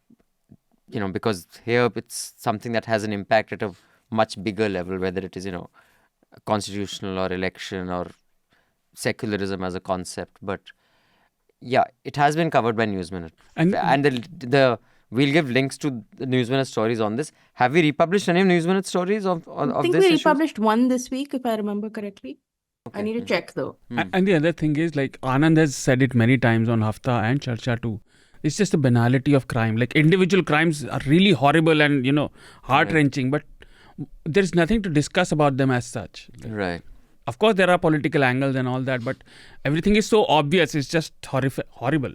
because here it's something that has an impact at a much bigger level, whether it is, constitutional or election or secularism as a concept. But yeah, it has been covered by News Minute. And- the We'll give links to the News Minute stories on this. Have we republished any News Minute stories of I think this we issue? republished one this week, if I remember correctly. I need to check though. And the other thing is, like Anand has said it many times on Hafta and Charcha too. It's just the banality of crime. Like individual crimes are really horrible and heart-wrenching, but there's nothing to discuss about them as such. Right. Of course, there are political angles and all that, but everything is so obvious. It's just horrible.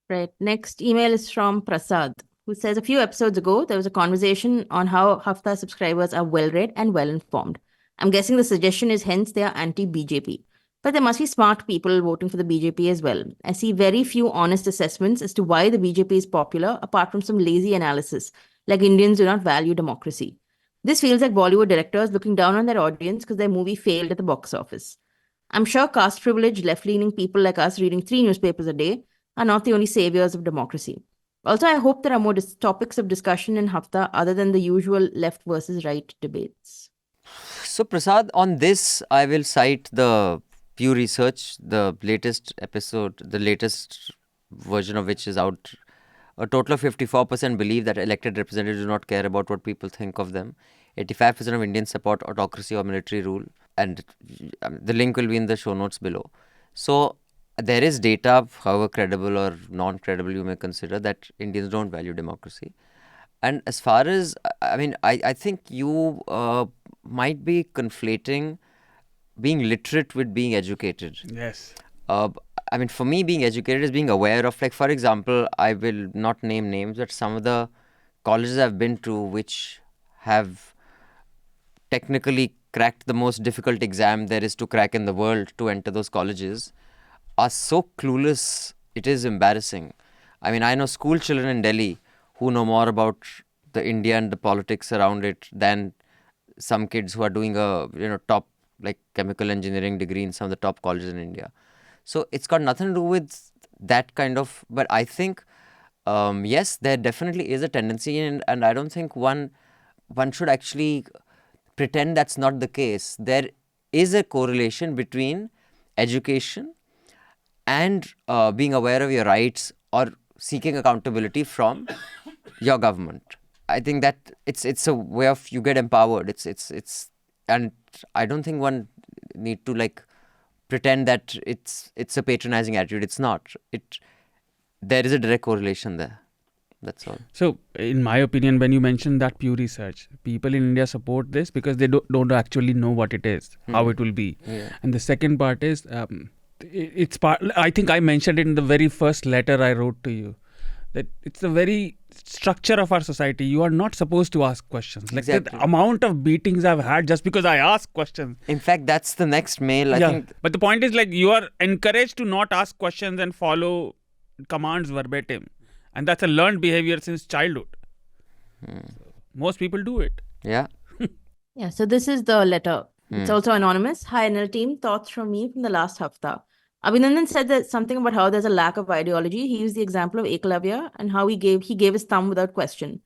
Right. Next email is from Prasad, who says a few episodes ago, there was a conversation on how Hafta subscribers are well-read and well-informed. I'm guessing the suggestion is hence they are anti-BJP. But there must be smart people voting for the BJP as well. I see very few honest assessments as to why the BJP is popular, apart from some lazy analysis, like Indians do not value democracy. This feels like Bollywood directors looking down on their audience because their movie failed at the box office. I'm sure caste-privileged, left-leaning people like us reading 3 newspapers a day are not the only saviors of democracy. Also, I hope there are more topics of discussion in Hafta other than the usual left versus right debates. So, Prasad, on this, I will cite the Pew Research, the latest episode, the latest version of which is out. A total of 54% believe that elected representatives do not care about what people think of them. 85% of Indians support autocracy or military rule. And the link will be in the show notes below. So, there is data, however credible or non-credible you may consider, that Indians don't value democracy. And as far as, I think you might be conflating being literate with being educated. Yes. For me, being educated is being aware of, like, for example, I will not name names, but some of the colleges I've been to which have technically cracked the most difficult exam there is to crack in the world to enter those colleges are so clueless, it is embarrassing. I know school children in Delhi who know more about the India and the politics around it than some kids who are doing a top like chemical engineering degree in some of the top colleges in India. So it's got nothing to do with that kind of, but I think yes, there definitely is a tendency, and I don't think one should actually pretend that's not the case. There is a correlation between education and being aware of your rights or seeking accountability from your government. I think that it's a way of you get empowered. It's and I don't think one need to like pretend that it's a patronizing attitude. It's not. There is a direct correlation there. That's all. So, in my opinion, when you mention that Pew Research, people in India support this because they don't actually know what it is, how it will be. Yeah. And the second part is, it's part. I think I mentioned it in the very first letter I wrote to you, that it's the very structure of our society. You are not supposed to ask questions. Like Exactly. the amount of beatings I've had just because I ask questions. In fact, that's the next mail. I think. But the point is, like, you are encouraged to not ask questions and follow commands verbatim. And that's a learned behavior since childhood. So most people do it. Yeah. Yeah, so this is the letter. It's also anonymous. Hi, NL team. Thoughts from me from the last Hafta. Abhinandan said that something about how there's a lack of ideology. He used the example of Eklavya and how he gave his thumb without question.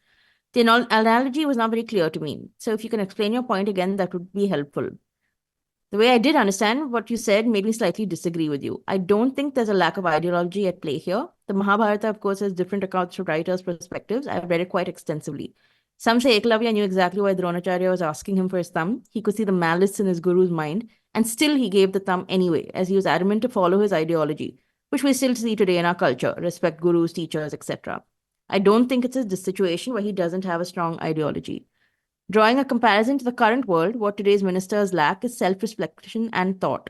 The analogy was not very clear to me. So if you can explain your point again, that would be helpful. The way I did understand what you said made me slightly disagree with you. I don't think there's a lack of ideology at play here. The Mahabharata, of course, has different accounts from writers' perspectives. I've read it quite extensively. Some say Eklavya knew exactly why Dronacharya was asking him for his thumb. He could see the malice in his guru's mind, and still he gave the thumb anyway, as he was adamant to follow his ideology, which we still see today in our culture, respect gurus, teachers, etc. I don't think it's a situation where he doesn't have a strong ideology. Drawing a comparison to the current world, what today's ministers lack is self-reflection and thought.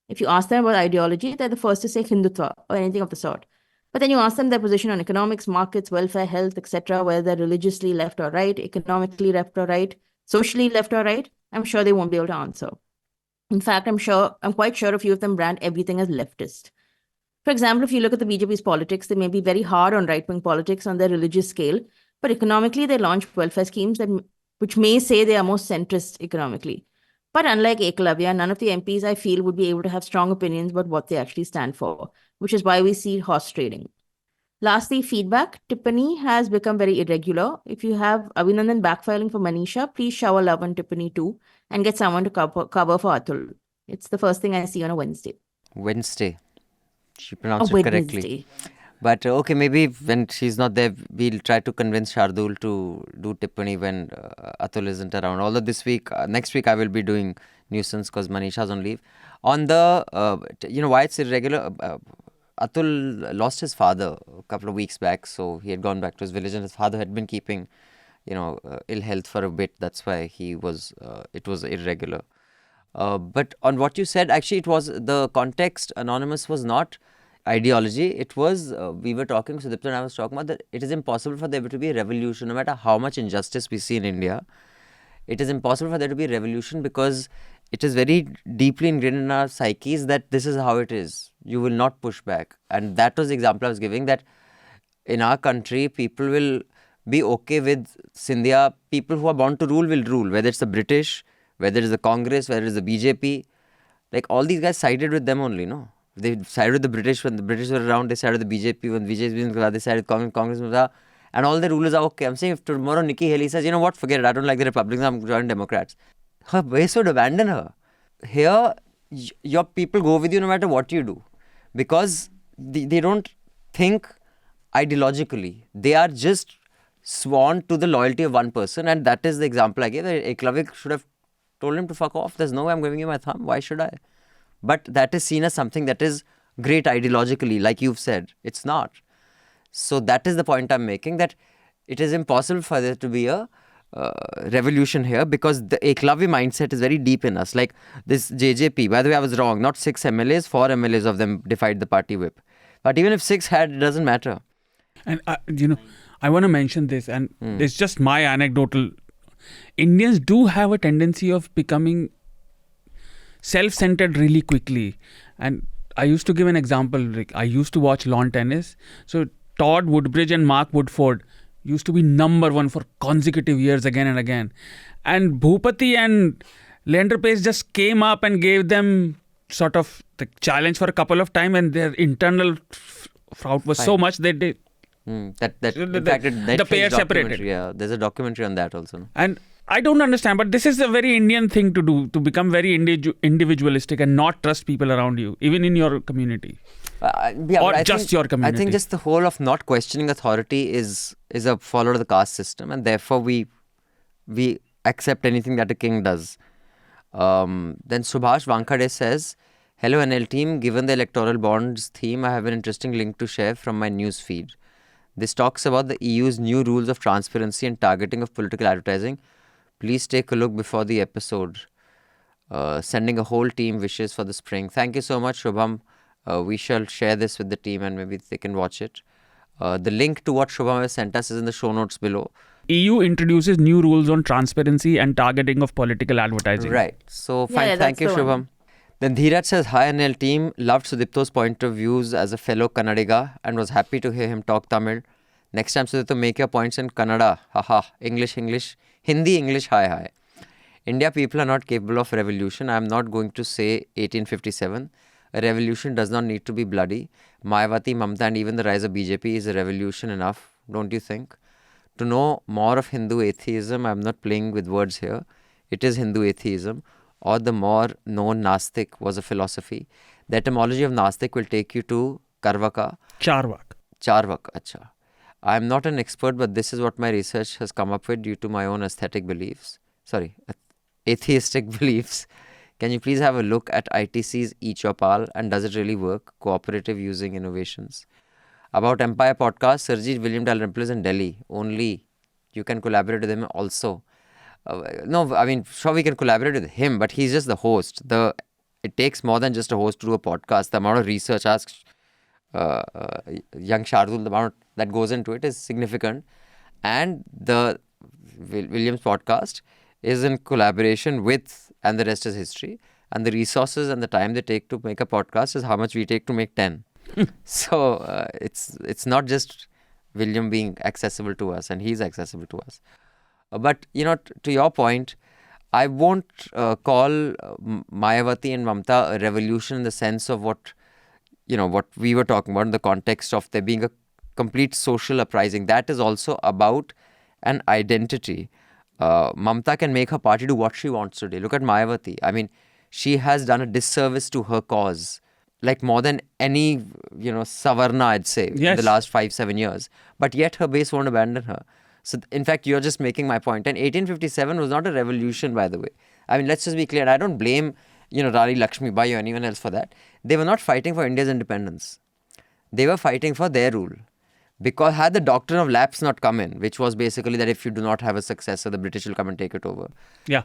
If you ask them about ideology, they're the first to say Hindutva or anything of the sort. But then you ask them their position on economics, markets, welfare, health, etc., whether they're religiously left or right, economically left or right, socially left or right, I'm sure they won't be able to answer. In fact, I'm quite sure a few of them brand everything as leftist. For example, if you look at the BJP's politics, they may be very hard on right-wing politics on their religious scale, but economically they launch welfare schemes which may say they are more centrist economically. But unlike Eklavya, none of the MPs I feel would be able to have strong opinions about what they actually stand for, which is why we see horse trading. Lastly, feedback. Tippani has become very irregular. If you have Abhinandan backfiling for Manisha, please shower love on Tippani too and get someone to cover for Atul. It's the first thing I see on a Wednesday. Wednesday. She pronounced it correctly. But okay, maybe when she's not there, we'll try to convince Shardool to do Tippani when Atul isn't around. Although this week, next week, I will be doing nuisance because Manisha's on leave. On the, why it's irregular, Atul lost his father a couple of weeks back. So he had gone back to his village and his father had been keeping, ill health for a bit. That's why it was irregular. But on what you said, actually, it was the context, Anonymous, was not ideology. It was, we were talking, Sudipta and I was talking about that it is impossible for there to be a revolution, no matter how much injustice we see in India. It is impossible for there to be a revolution because it is very deeply ingrained in our psyches that this is how it is. You will not push back. And that was the example I was giving, that in our country, people will be okay with Scindia. People who are born to rule will rule, whether it's the British, whether it's the Congress, whether it's the BJP. Like all these guys sided with them only, no? They sided with the British when the British were around. They sided with the BJP when BJP was, they sided with Congress. And all the rulers are okay. I'm saying if tomorrow Nikki Haley says, you know what, forget it, I don't like the Republicans, I'm joining Democrats. Her base would abandon her. Here, your people go with you no matter what you do. Because they don't think ideologically. They are just sworn to the loyalty of one person. And that is the example I gave. Eklavik should have told him to fuck off. There's no way I'm giving you my thumb. Why should I? But that is seen as something that is great ideologically, like you've said. It's not. So that is the point I'm making, that it is impossible for there to be a revolution here because the Eklavya mindset is very deep in us. Like this JJP, by the way, I was wrong. Not 6 MLAs, 4 MLAs of them defied the party whip. But even if 6 had, it doesn't matter. And, I want to mention this, and it's just my anecdotal. Indians do have a tendency of becoming self-centered really quickly. And I used to give an example. Like I used to watch lawn tennis. So Todd Woodbridge and Mark Woodford used to be number one for consecutive years again and again. And Bhupati and Leander Pace just came up and gave them sort of the challenge for a couple of times, and their internal fraud was so much that they... In fact, the pair separated. Yeah, there's a documentary on that also. And I don't understand, but this is a very Indian thing to do, to become very individualistic and not trust people around you, even in your community. Or just your community. I think just the whole of not questioning authority is a follower of the caste system, and therefore we accept anything that a king does. Then Subhash Wankade says, hello NL team, given the electoral bonds theme, I have an interesting link to share from my news feed. This talks about the EU's new rules of transparency and targeting of political advertising. Please take a look before the episode. Sending a whole team wishes for the spring. Thank you so much, Shubham. We shall share this with the team and maybe they can watch it. The link to what Shubham has sent us is in the show notes below. EU introduces new rules on transparency and targeting of political advertising. Right. So fine. Thank you, Shubham. Then Dheeraj says, hi NL team, loved Sudipto's point of views as a fellow Kannadiga and was happy to hear him talk Tamil. Next time, Sudipto, make your points in Kannada. Haha. English. Hindi, English, hi. India people are not capable of revolution. I am not going to say 1857. A revolution does not need to be bloody. Mayawati, Mamta and even the rise of BJP is a revolution enough, don't you think? To know more of Hindu atheism, I am not playing with words here. It is Hindu atheism. Or the more known Nastik was a philosophy. The etymology of Nastik will take you to Karvaka. Charvak, acha. I am not an expert, but this is what my research has come up with due to my own atheistic beliefs. Can you please have a look at ITC's eChopal and does it really work? Cooperative using innovations. About Empire podcast, Sirjeet William Dalrymple is in Delhi. Only you can collaborate with him also. Sure we can collaborate with him, but he's just the host. It takes more than just a host to do a podcast. The amount of research asked young Shardool, the amount that goes into it is significant. And the Williams podcast is in collaboration with, and the rest is history. And the resources and the time they take to make a podcast is how much we take to make 10. So it's not just William being accessible to us, and he's accessible to us. But, to your point, I won't call Mayawati and Mamta a revolution in the sense of what we were talking about in the context of there being a complete social uprising. That is also about an identity. Mamta can make her party do what she wants today. Look at Mayawati. I mean, she has done a disservice to her cause. like more than any, Savarna, I'd say, in Yes. the last 5-7 years. But yet her base won't abandon her. So, in fact, you're just making my point. And 1857 was not a revolution, by the way. I mean, let's just be clear. I don't blame, Rani Lakshmibai or anyone else for that. They were not fighting for India's independence. They were fighting for their rule. Because had the doctrine of lapse not come in, which was basically that if you do not have a successor, the British will come and take it over. Yeah.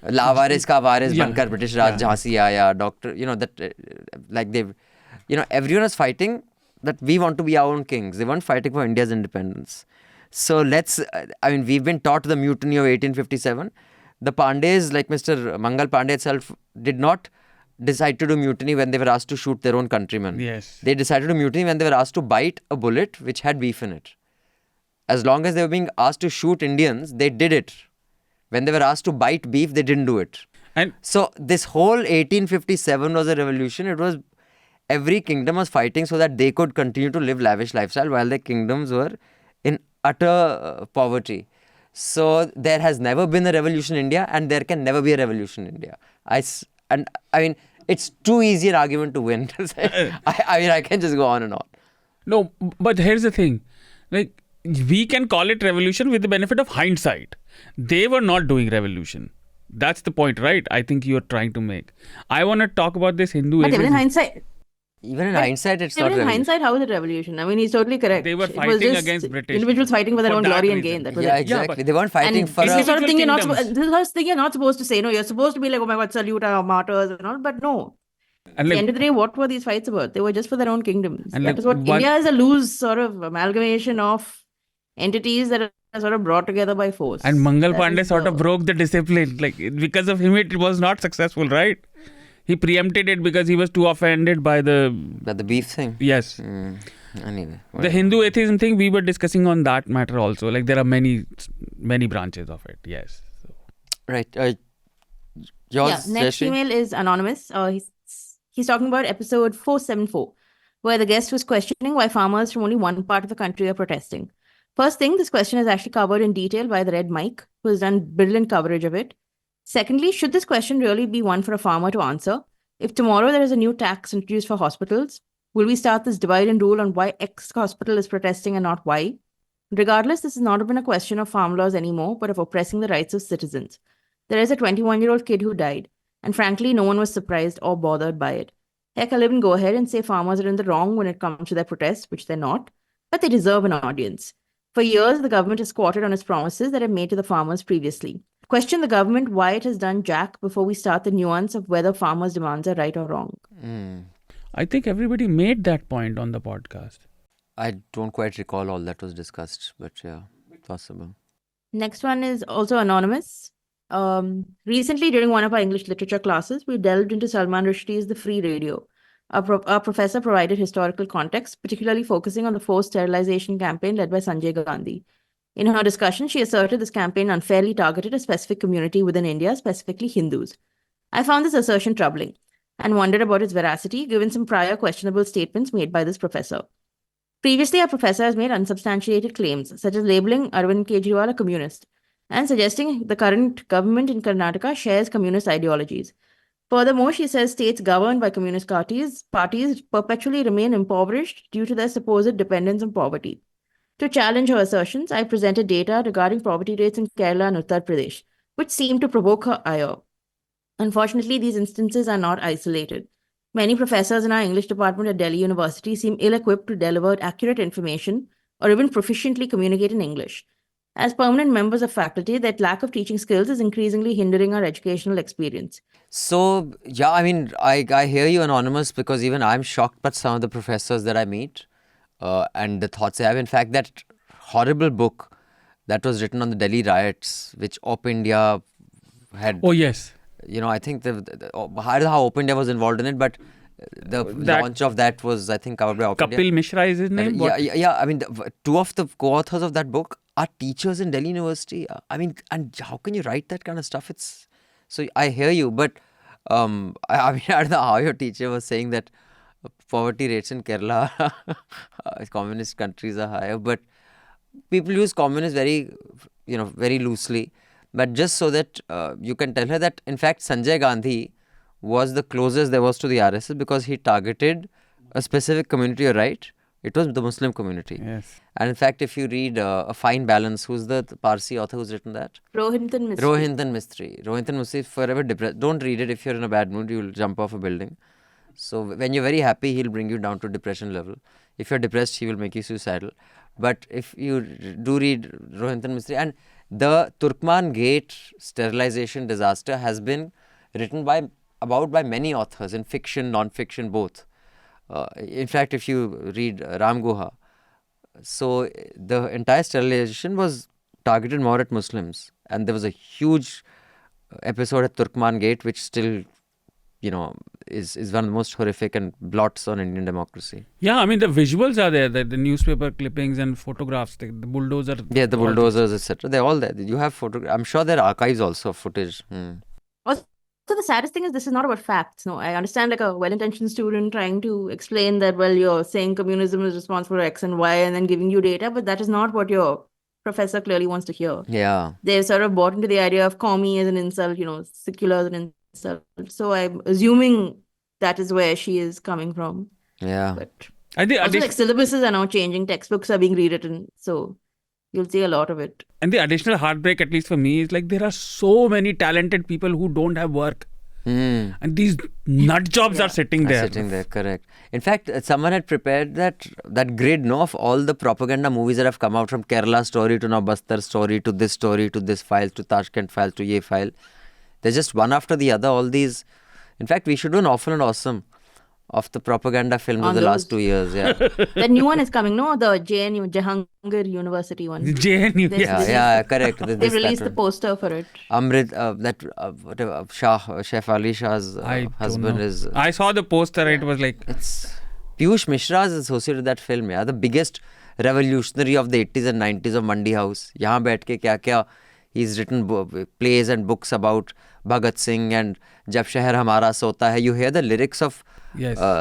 Lawaris ka waris Yeah. bankar British Raj Jhansi aaya, doctor, like they've, everyone was fighting that we want to be our own kings. They weren't fighting for India's independence. So we've been taught the mutiny of 1857. The Pandays, like Mr. Mangal Pandey itself, did not decide to do mutiny when they were asked to shoot their own countrymen. Yes. They decided to mutiny when they were asked to bite a bullet which had beef in it. As long as they were being asked to shoot Indians, they did it. When they were asked to bite beef, they didn't do it. And So this whole 1857 was a revolution. It was every kingdom was fighting so that they could continue to live lavish lifestyle while their kingdoms were in utter poverty. So there has never been a revolution in India, and there can never be a revolution in India. It's too easy an argument to win. I can just go on and on. no, but here's the thing. Like, we can call it revolution with the benefit of hindsight. They were not doing revolution. That's the point, right? I think you're trying to make. I want to talk about this Hindu. But even in atheism. hindsight, Even in hindsight, it's not even in revolution. hindsight, how is it revolution? I mean, he's totally correct. They were It was fighting just against British. individuals fighting for their For own that glory and reason. gain. That was Yeah, it. exactly. but- They weren't fighting And for it's the sort of thing you're not. kingdoms. This is the sort of thing you're not supposed to say. No, you're supposed to be like, oh my God, salute our martyrs and all. But no. And At the like, end of the day, what were these fights about? They were just for their own kingdoms. And That like is what one- India is, a loose sort of amalgamation of entities that are sort of brought together by force. and Mangal That Pandey is sort the- of broke the discipline. Like, because of him, it was not successful, right? He preempted it because he was too offended by the. But the beef thing. Yes. Anyway. The Hindu atheism thing, we were discussing on that matter also. Like, there are many branches of it. Yes. So, Right. Yours, Yeah, next Jayashree? email is anonymous. He's talking about episode 474, where the guest was questioning why farmers from only one part of the country are protesting. First thing, this question is actually covered in detail by the Red Mike, who has done brilliant coverage of it. Secondly, should this question really be one for a farmer to answer? If tomorrow there is a new tax introduced for hospitals, will we start this divide and rule on why X hospital is protesting and not Y? Regardless, this has not been a question of farm laws anymore, but of oppressing the rights of citizens. There is a 21-year-old kid who died, and frankly, no one was surprised or bothered by it. Heck, I'll even go ahead and say farmers are in the wrong when it comes to their protests, which they're not, but they deserve an audience. For years, the government has squatted on its promises that it made to the farmers previously. Question the government why it has done jack before we start the nuance of whether farmers' demands are right or wrong. I think everybody made that point on the podcast. I don't quite recall all that was discussed, but yeah, possible. Next one is also anonymous. Recently, during one of our English literature classes, we delved into Salman Rushdie's The Free Radio. Our professor provided historical context, particularly focusing on the forced sterilization campaign led by Sanjay Gandhi. In her discussion, she asserted this campaign unfairly targeted a specific community within India, specifically Hindus. I found this assertion troubling and wondered about its veracity, given some prior questionable statements made by this professor. Previously, our professor has made unsubstantiated claims, such as labeling Arvind Kejriwal a communist and suggesting the current government in Karnataka shares communist ideologies. Furthermore, she says states governed by communist parties perpetually remain impoverished due to their supposed dependence on poverty. To challenge her assertions, I presented data regarding poverty rates in Kerala and Uttar Pradesh, which seemed to provoke her ire. Unfortunately, these instances are not isolated. Many professors in our English department at Delhi University seem ill-equipped to deliver accurate information or even proficiently communicate in English. As permanent members of faculty, that lack of teaching skills is increasingly hindering our educational experience. So, yeah, I mean, I hear you, Anonymous, because even I'm shocked by some of the professors that I meet and the thoughts they have. In fact, that horrible book that was written on the Delhi riots, which Op India had, Oh, yes. I think I don't know how Op India was involved in it, but the launch of that was, I think, covered by Op India. Kapil Mishra is his name? Yeah. I mean, two of the co-authors of that book are teachers in Delhi University. I mean, and how can you write that kind of stuff? So I hear you, but I mean, I don't know how your teacher was saying that poverty rates in Kerala, communist countries are higher, but people use communist very loosely. But just so that you can tell her that, in fact, Sanjay Gandhi was the closest there was to the RSS because he targeted a specific community, you're right. It was the Muslim community. Yes. And in fact, if you read A Fine Balance, who's the Parsi author who's written that? Rohinton Mistry. Rohinton Mistry is forever depressed. Don't read it if you're in a bad mood, you'll jump off a building. So when you're very happy, he'll bring you down to depression level. If you're depressed, he will make you suicidal. But if you do read Rohinton Mistry, and the Turkman Gate sterilization disaster has been written about by many authors in fiction, non-fiction, both. In fact, if you read Ram Guha, so the entire sterilization was targeted more at Muslims, and there was a huge episode at Turkman Gate which still, is one of the most horrific and blots on Indian democracy. Yeah, I mean the visuals are there, the newspaper clippings and photographs, the bulldozer. Yeah, the bulldozers, etc. They're all there. You have I'm sure there are archives also of footage. So the saddest thing is this is not about facts. No, I understand like a well-intentioned student trying to explain that, well, you're saying communism is responsible for X and Y and then giving you data, but that is not what your professor clearly wants to hear. Yeah. They've sort of bought into the idea of commie as an insult, secular as an insult. So I'm assuming that is where she is coming from. Yeah. But I think also, like syllabuses are now changing, textbooks are being rewritten, so you'll see a lot of it. And the additional heartbreak, at least for me, is like there are so many talented people who don't have work. And these nut jobs are sitting there. Correct. In fact, someone had prepared that grid of all the propaganda movies that have come out, from Kerala story to now Bastar story to this file to Tashkent file to Ye file. They're just one after the other, all these. In fact, we should do an awful and awesome of the propaganda films of the last 2 years. Yeah. The new one is coming, no? The JNU, Jahangir University one. The JNU. Yeah, correct. They released the poster for it. Amrit, whatever, Chef Ali Shah's husband is. I saw the poster, it was like. It's Piyush Mishra is associated with that film, yeah. The biggest revolutionary of the 80s and 90s of Mandi House. Yahan baith ke kya he's written plays and books about Bhagat Singh and Jab Sheher Hamara Sota Hai. You hear the lyrics of Gulal.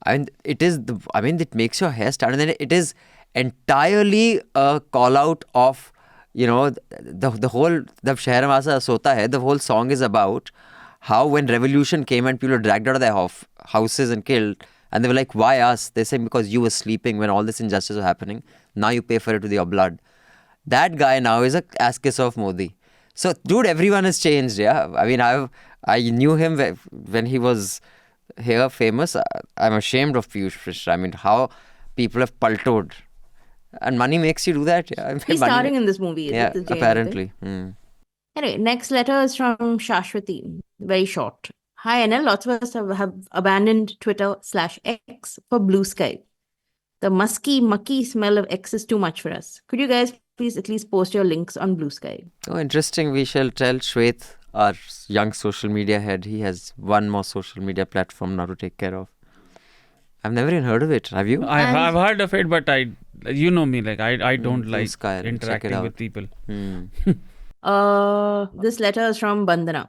It makes your hair stand. And then it is entirely a call out of, the whole Jab Sheher Hamara Sota Hai. The whole song is about how when revolution came and people were dragged out of their houses and killed, and they were like, why us? They say, because you were sleeping when all this injustice was happening. Now you pay for it with your blood. That guy now is a ass kiss of Modi. So, dude, everyone has changed, yeah. I mean, I knew him when he was here famous. I'm ashamed of Piyush Mishra. I mean, how people have paltoed. And money makes you do that, yeah. He's starring in this movie. Yeah, apparently. Anyway, next letter is from Shashwati. Very short. Hi, NL. Lots of us have abandoned Twitter/X for Blue Sky. The musky, mucky smell of X is too much for us. Could you guys please at least post your links on Blue Sky? Oh, interesting. We shall tell Shwet, our young social media head. He has one more social media platform now to take care of. I've never even heard of it. Have you? I've heard of it, but you know me, like I don't like interacting with people. This letter is from Bandana.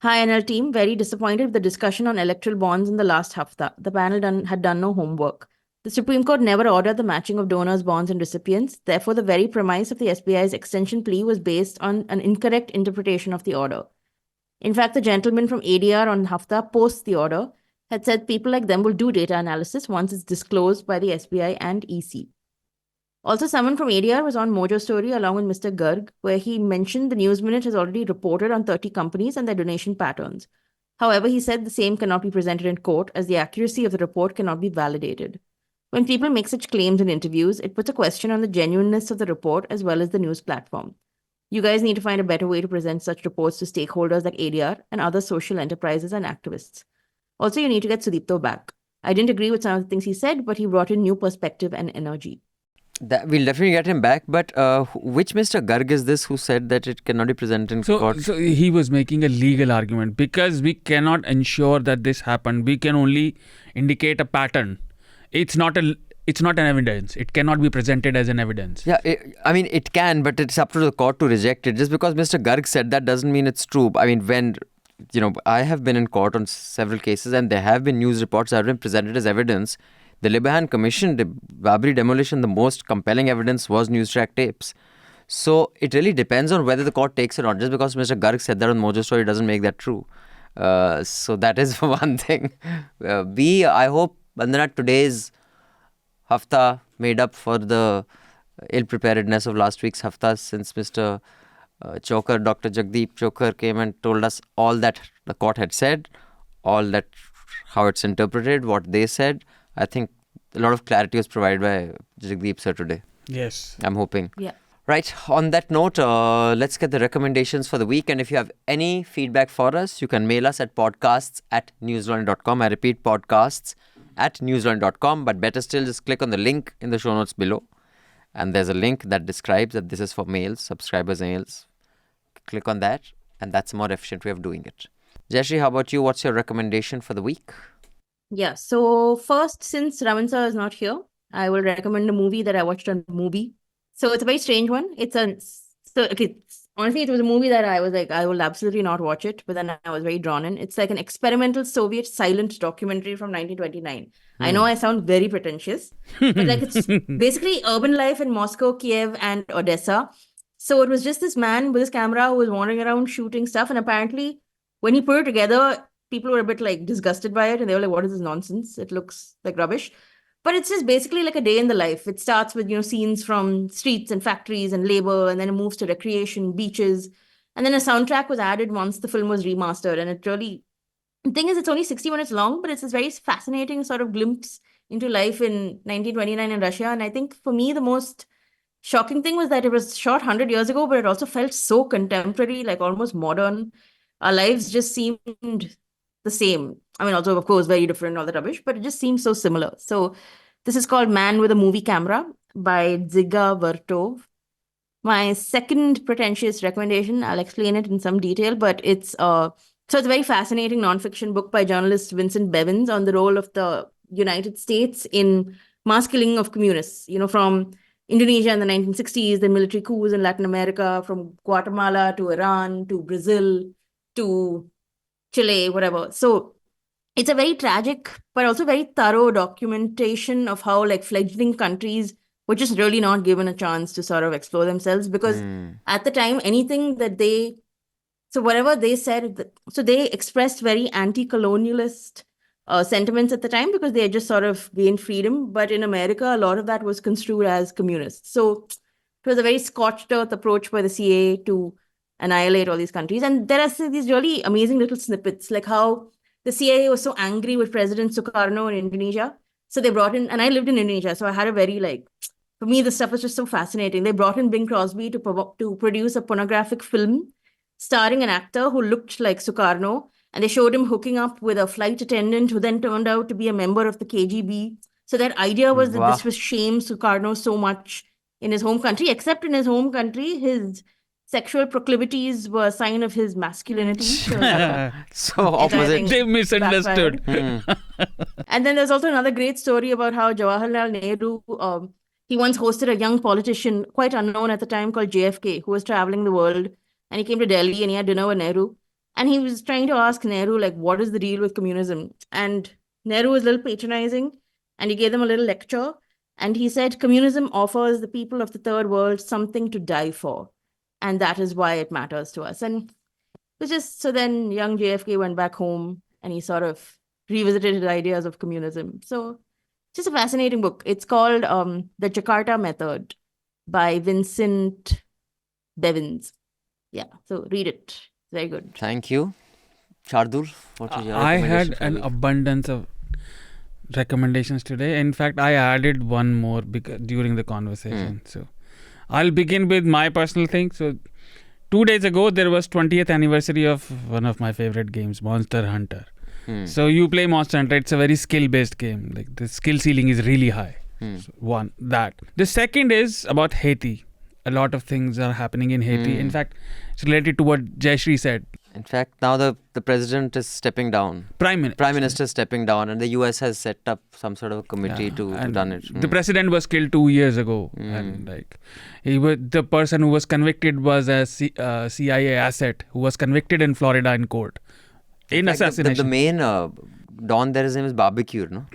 Hi, NL team. Very disappointed with the discussion on electoral bonds in the last Hafta. The panel had done no homework. The Supreme Court never ordered the matching of donors' bonds and recipients. Therefore, the very premise of the SBI's extension plea was based on an incorrect interpretation of the order. In fact, the gentleman from ADR on Hafta post the order had said people like them will do data analysis once it's disclosed by the SBI and EC. Also, someone from ADR was on Mojo Story along with Mr. Garg, where he mentioned the News Minute has already reported on 30 companies and their donation patterns. However, he said the same cannot be presented in court as the accuracy of the report cannot be validated. When people make such claims in interviews, it puts a question on the genuineness of the report as well as the news platform. You guys need to find a better way to present such reports to stakeholders like ADR and other social enterprises and activists. Also, you need to get Sudipto back. I didn't agree with some of the things he said, but he brought in new perspective and energy. We'll definitely get him back, but which Mr. Garg is this who said that it cannot be presented in court? So he was making a legal argument because we cannot ensure that this happened. We can only indicate a pattern. It's not an evidence. It cannot be presented as an evidence. Yeah, it can, but it's up to the court to reject it. Just because Mr. Garg said that doesn't mean it's true. I mean, when, I have been in court on several cases and there have been news reports that have been presented as evidence. The Libahan Commission, the Babri demolition, the most compelling evidence was news track tapes. So it really depends on whether the court takes it on. Just because Mr. Garg said that on Mojo Story doesn't make that true. So that is one thing. B, I hope, Vandana, today's Hafta made up for the ill-preparedness of last week's Hafta, since Mr. Chhokar, Dr. Jagdeep Chhokar came and told us all that the court had said, all that how it's interpreted, what they said. I think a lot of clarity was provided by Jagdeep sir today. Yes. I'm hoping. Yeah. Right. On that note, let's get the recommendations for the week. And if you have any feedback for us, you can mail us at podcasts@newslaundry.com. I repeat, podcasts@newslaundry.com. But better still, just click on the link in the show notes below. And there's a link that describes that this is for mails, subscribers' mails. Click on that. And that's a more efficient way of doing it. Jayashree, how about you? What's your recommendation for the week? Yeah. So first, since Raman sir is not here, I will recommend a movie that I watched on Mubi. So it's a very strange one. Honestly, it was a movie that I was like, I will absolutely not watch it. But then I was very drawn in. It's like an experimental Soviet silent documentary from 1929. I know I sound very pretentious, but like it's basically urban life in Moscow, Kiev, and Odessa. So it was just this man with his camera who was wandering around shooting stuff. And apparently, when he put it together, people were a bit like disgusted by it. And they were like, what is this nonsense? It looks like rubbish. But it's just basically like a day in the life. It starts with, scenes from streets and factories and labor, and then it moves to recreation, beaches. And then a soundtrack was added once the film was remastered. And the thing is, it's only 60 minutes long, but it's this very fascinating sort of glimpse into life in 1929 in Russia. And I think for me, the most shocking thing was that it was shot 100 years ago, but it also felt so contemporary, like almost modern. Our lives just seemed the same. I mean, also, of course, very different, all the rubbish, but it just seems so similar. So this is called Man with a Movie Camera by Dziga Vertov. My second pretentious recommendation, I'll explain it in some detail, but it's a very fascinating nonfiction book by journalist Vincent Bevins on the role of the United States in mass killing of communists, from Indonesia in the 1960s, the military coups in Latin America, from Guatemala to Iran to Brazil to Chile, whatever. So it's a very tragic, but also very thorough documentation of how like fledgling countries were just really not given a chance to sort of explore themselves, because at the time, anything that whatever they said, so they expressed very anti-colonialist sentiments at the time because they had just sort of gained freedom. But in America, a lot of that was construed as communist. So it was a very scorched earth approach by the CAA to annihilate all these countries. And there are these really amazing little snippets, like how the CAA was so angry with President Sukarno in Indonesia. So they brought in, and I lived in Indonesia, so I had a very for me, the stuff was just so fascinating. They brought in Bing Crosby to produce a pornographic film starring an actor who looked like Sukarno. And they showed him hooking up with a flight attendant who then turned out to be a member of the KGB. So that idea was that this was shame Sukarno so much in his home country, except in his home country, his sexual proclivities were a sign of his masculinity. So opposite. They misunderstood. And then there's also another great story about how Jawaharlal Nehru, he once hosted a young politician, quite unknown at the time, called JFK, who was traveling the world. And he came to Delhi and he had dinner with Nehru. And he was trying to ask Nehru, what is the deal with communism? And Nehru was a little patronizing. And he gave them a little lecture. And he said, communism offers the people of the third world something to die for. And that is why it matters to us. And it was just, so then young JFK went back home and he sort of revisited his ideas of communism. So just a fascinating book. It's called The Jakarta Method by Vincent Bevins. Yeah, so read it. Very good. Thank you. Shardool, what is your I recommendation had for an the week? abundance of recommendations today. In fact, I added one more during the conversation. So I'll begin with my personal thing. So 2 days ago, there was 20th anniversary of one of my favorite games, Monster Hunter. So you play Monster Hunter. It's a very skill-based game. Like the skill ceiling is really high. So one, that. The second is about Haiti. A lot of things are happening in Haiti. In fact, it's related to what Jayashree said. In fact, now the president is stepping down. Prime Minister is stepping down, and the US has set up some sort of a committee to run it. The president was killed 2 years ago, and the person who was convicted was a CIA asset who was convicted in Florida in court in assassination. The main Don there, his name is Barbecue, no?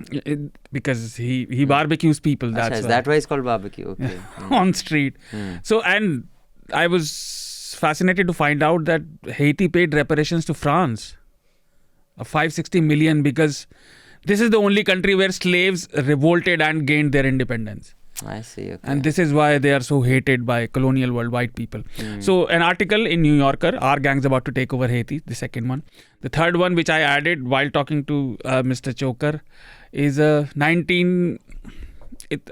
Because he barbecues people. That's Is that why it's called Barbecue? Okay. On street. So, and I was fascinated to find out that Haiti paid reparations to France of 560 million because this is the only country where slaves revolted and gained their independence. I see. Okay. And this is why they are so hated by colonial world white people. So an article in New Yorker, our gang's about to take over Haiti, the second one. The third one, which I added while talking to Mr. Chhokar, is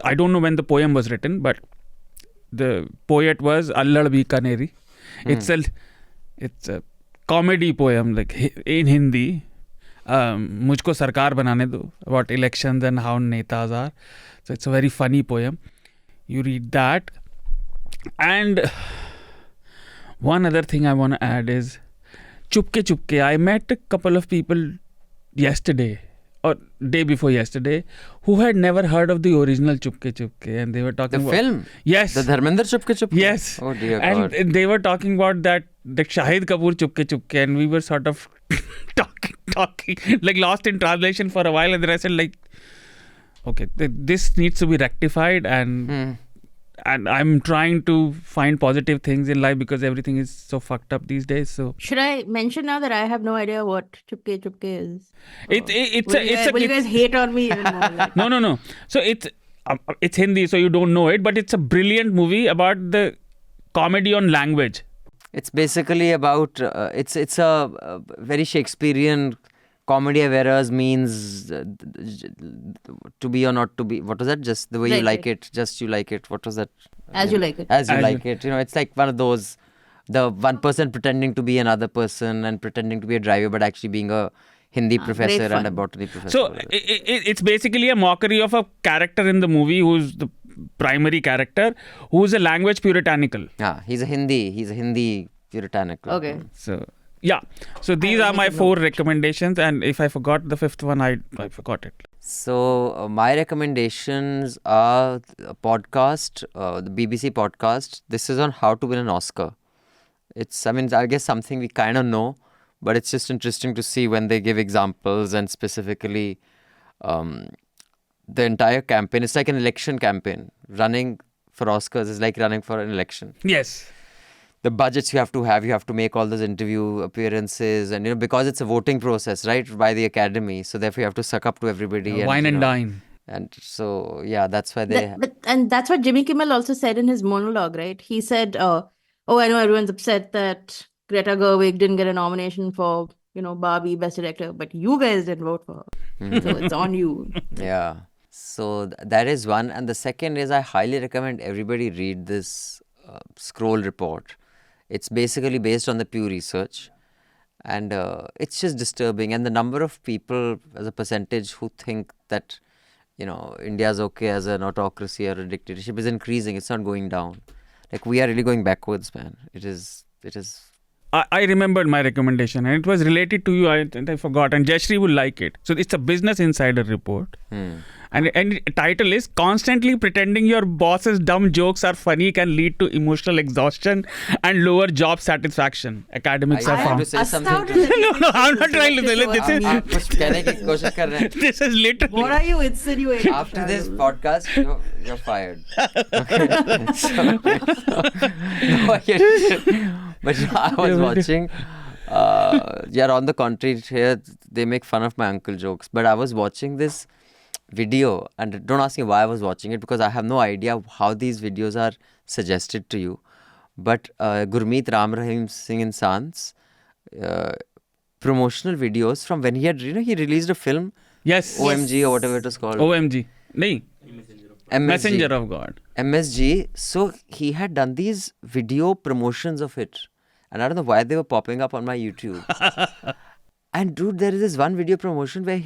I don't know when the poem was written, but the poet was Allad Bikaneri. It's a comedy poem, like in Hindi. Mujhko sarkar banane do, about elections and how netas are. So it's a very funny poem. You read that. And one other thing I want to add is Chupke Chupke. I met a couple of people yesterday or day before yesterday who had never heard of the original Chupke Chupke, and they were talking the about film. Yes, The Dharmender Chupke Chupke. yes. Oh dear And God. they were talking about that the Shahid Kapoor Chupke Chupke, and we were sort of talking like lost in translation for a while, and then I said like, okay, this needs to be rectified, and I'm trying to find positive things in life because everything is so fucked up these days. So Should I mention now that I have no idea what Chupke Chupke is? will Will you guys hate on me even more? Like, no. So it's Hindi, so you don't know it, but it's a brilliant movie about the comedy on language. It's basically about it's a very Shakespearean comedy, whereas means to be or not to be. What was that? Just the way you like it. Just you like it. What was that? As you like it. As you As like it. You know, it's like one of those, the one person pretending to be another person and pretending to be a driver, but actually being a Hindi professor great and a fun. botany professor. So it's basically a mockery of a character in the movie who's the primary character, who's a language puritanical. He's a Hindi puritanical. Okay. So yeah. So these will are my make a 4 recommendations, and if I forgot the 5th one, I forgot it. So my recommendations are a podcast, the BBC podcast. This is on how to win an Oscar. It's, I guess something we kind of know, but it's just interesting to see when they give examples and specifically the entire campaign. It's like an election campaign. Running for Oscars is like running for an election. Yes. The budgets you have to make all those interview appearances, and because it's a voting process, right, by the Academy, so therefore you have to suck up to everybody. Wine and dine. And so that's why they And that's what Jimmy Kimmel also said in his monologue, right? He said, I know everyone's upset that Greta Gerwig didn't get a nomination for, Barbie Best Director, but you guys didn't vote for her. So it's on you. Yeah. So that is one. And the second is I highly recommend everybody read this Scroll report. It's basically based on the Pew Research. And it's just disturbing. And the number of people as a percentage who think that, India's okay as an autocracy or a dictatorship is increasing. It's not going down. Like, we are really going backwards, man. It is. I remembered my recommendation, and it was related to you. I forgot, and Jayashree will like it. So it's a Business Insider report, and the title is "Constantly pretending your boss's dumb jokes are funny can lead to emotional exhaustion and lower job satisfaction." Academics I are have found. to say something. No, I'm not trying to say आप कुछ कहने की कोशिश कर रहे हैं. This is literally. What are you insinuating? After this podcast, you're fired. Okay. But I was watching. On the contrary, here they make fun of my uncle jokes. But I was watching this video, and don't ask me why I was watching it, because I have no idea how these videos are suggested to you. But Gurmeet Ram Rahim Singh Insan's promotional videos from when he had, he released a film. Yes. OMG or whatever it was called. OMG. Nahi. MSG. Messenger of God. MSG. So he had done these video promotions of it. And I don't know why they were popping up on my YouTube. And dude, there is this one video promotion where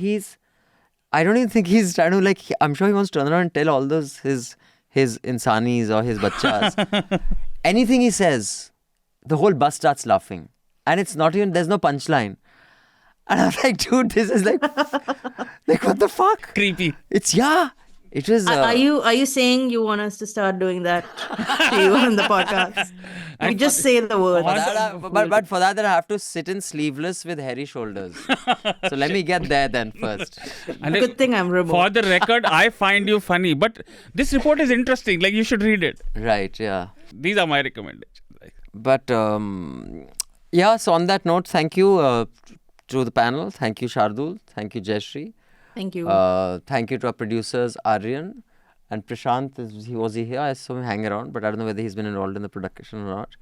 I don't even think he's trying to I'm sure he wants to turn around and tell all those his insanis or his bachas. Anything he says, the whole bus starts laughing. And it's not even, there's no punchline. And I'm like, dude, this is like what the fuck? Creepy. It was. Are you saying you want us to start doing that to you on the podcast? You just say the word. But for that, I have to sit in sleeveless with hairy shoulders. So let me get there then first. And Good thing I'm remote. For the record, I find you funny. But this report is interesting. Like, you should read it. Right, yeah. These are my recommendations. But yeah, so on that note, thank you to the panel. Thank you, Shardool. Thank you, Jayashree. Thank you. Thank you to our producers, Aryan and Prashant. Was he here? I saw him hang around, but I don't know whether he's been involved in the production or not.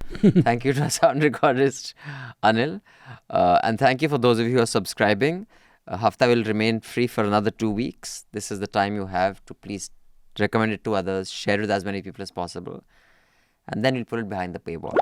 Thank you to our sound recordist, Anil. And thank you for those of you who are subscribing. Hafta will remain free for another 2 weeks. This is the time you have to please recommend it to others, share it with as many people as possible. And then we'll put it behind the paywall.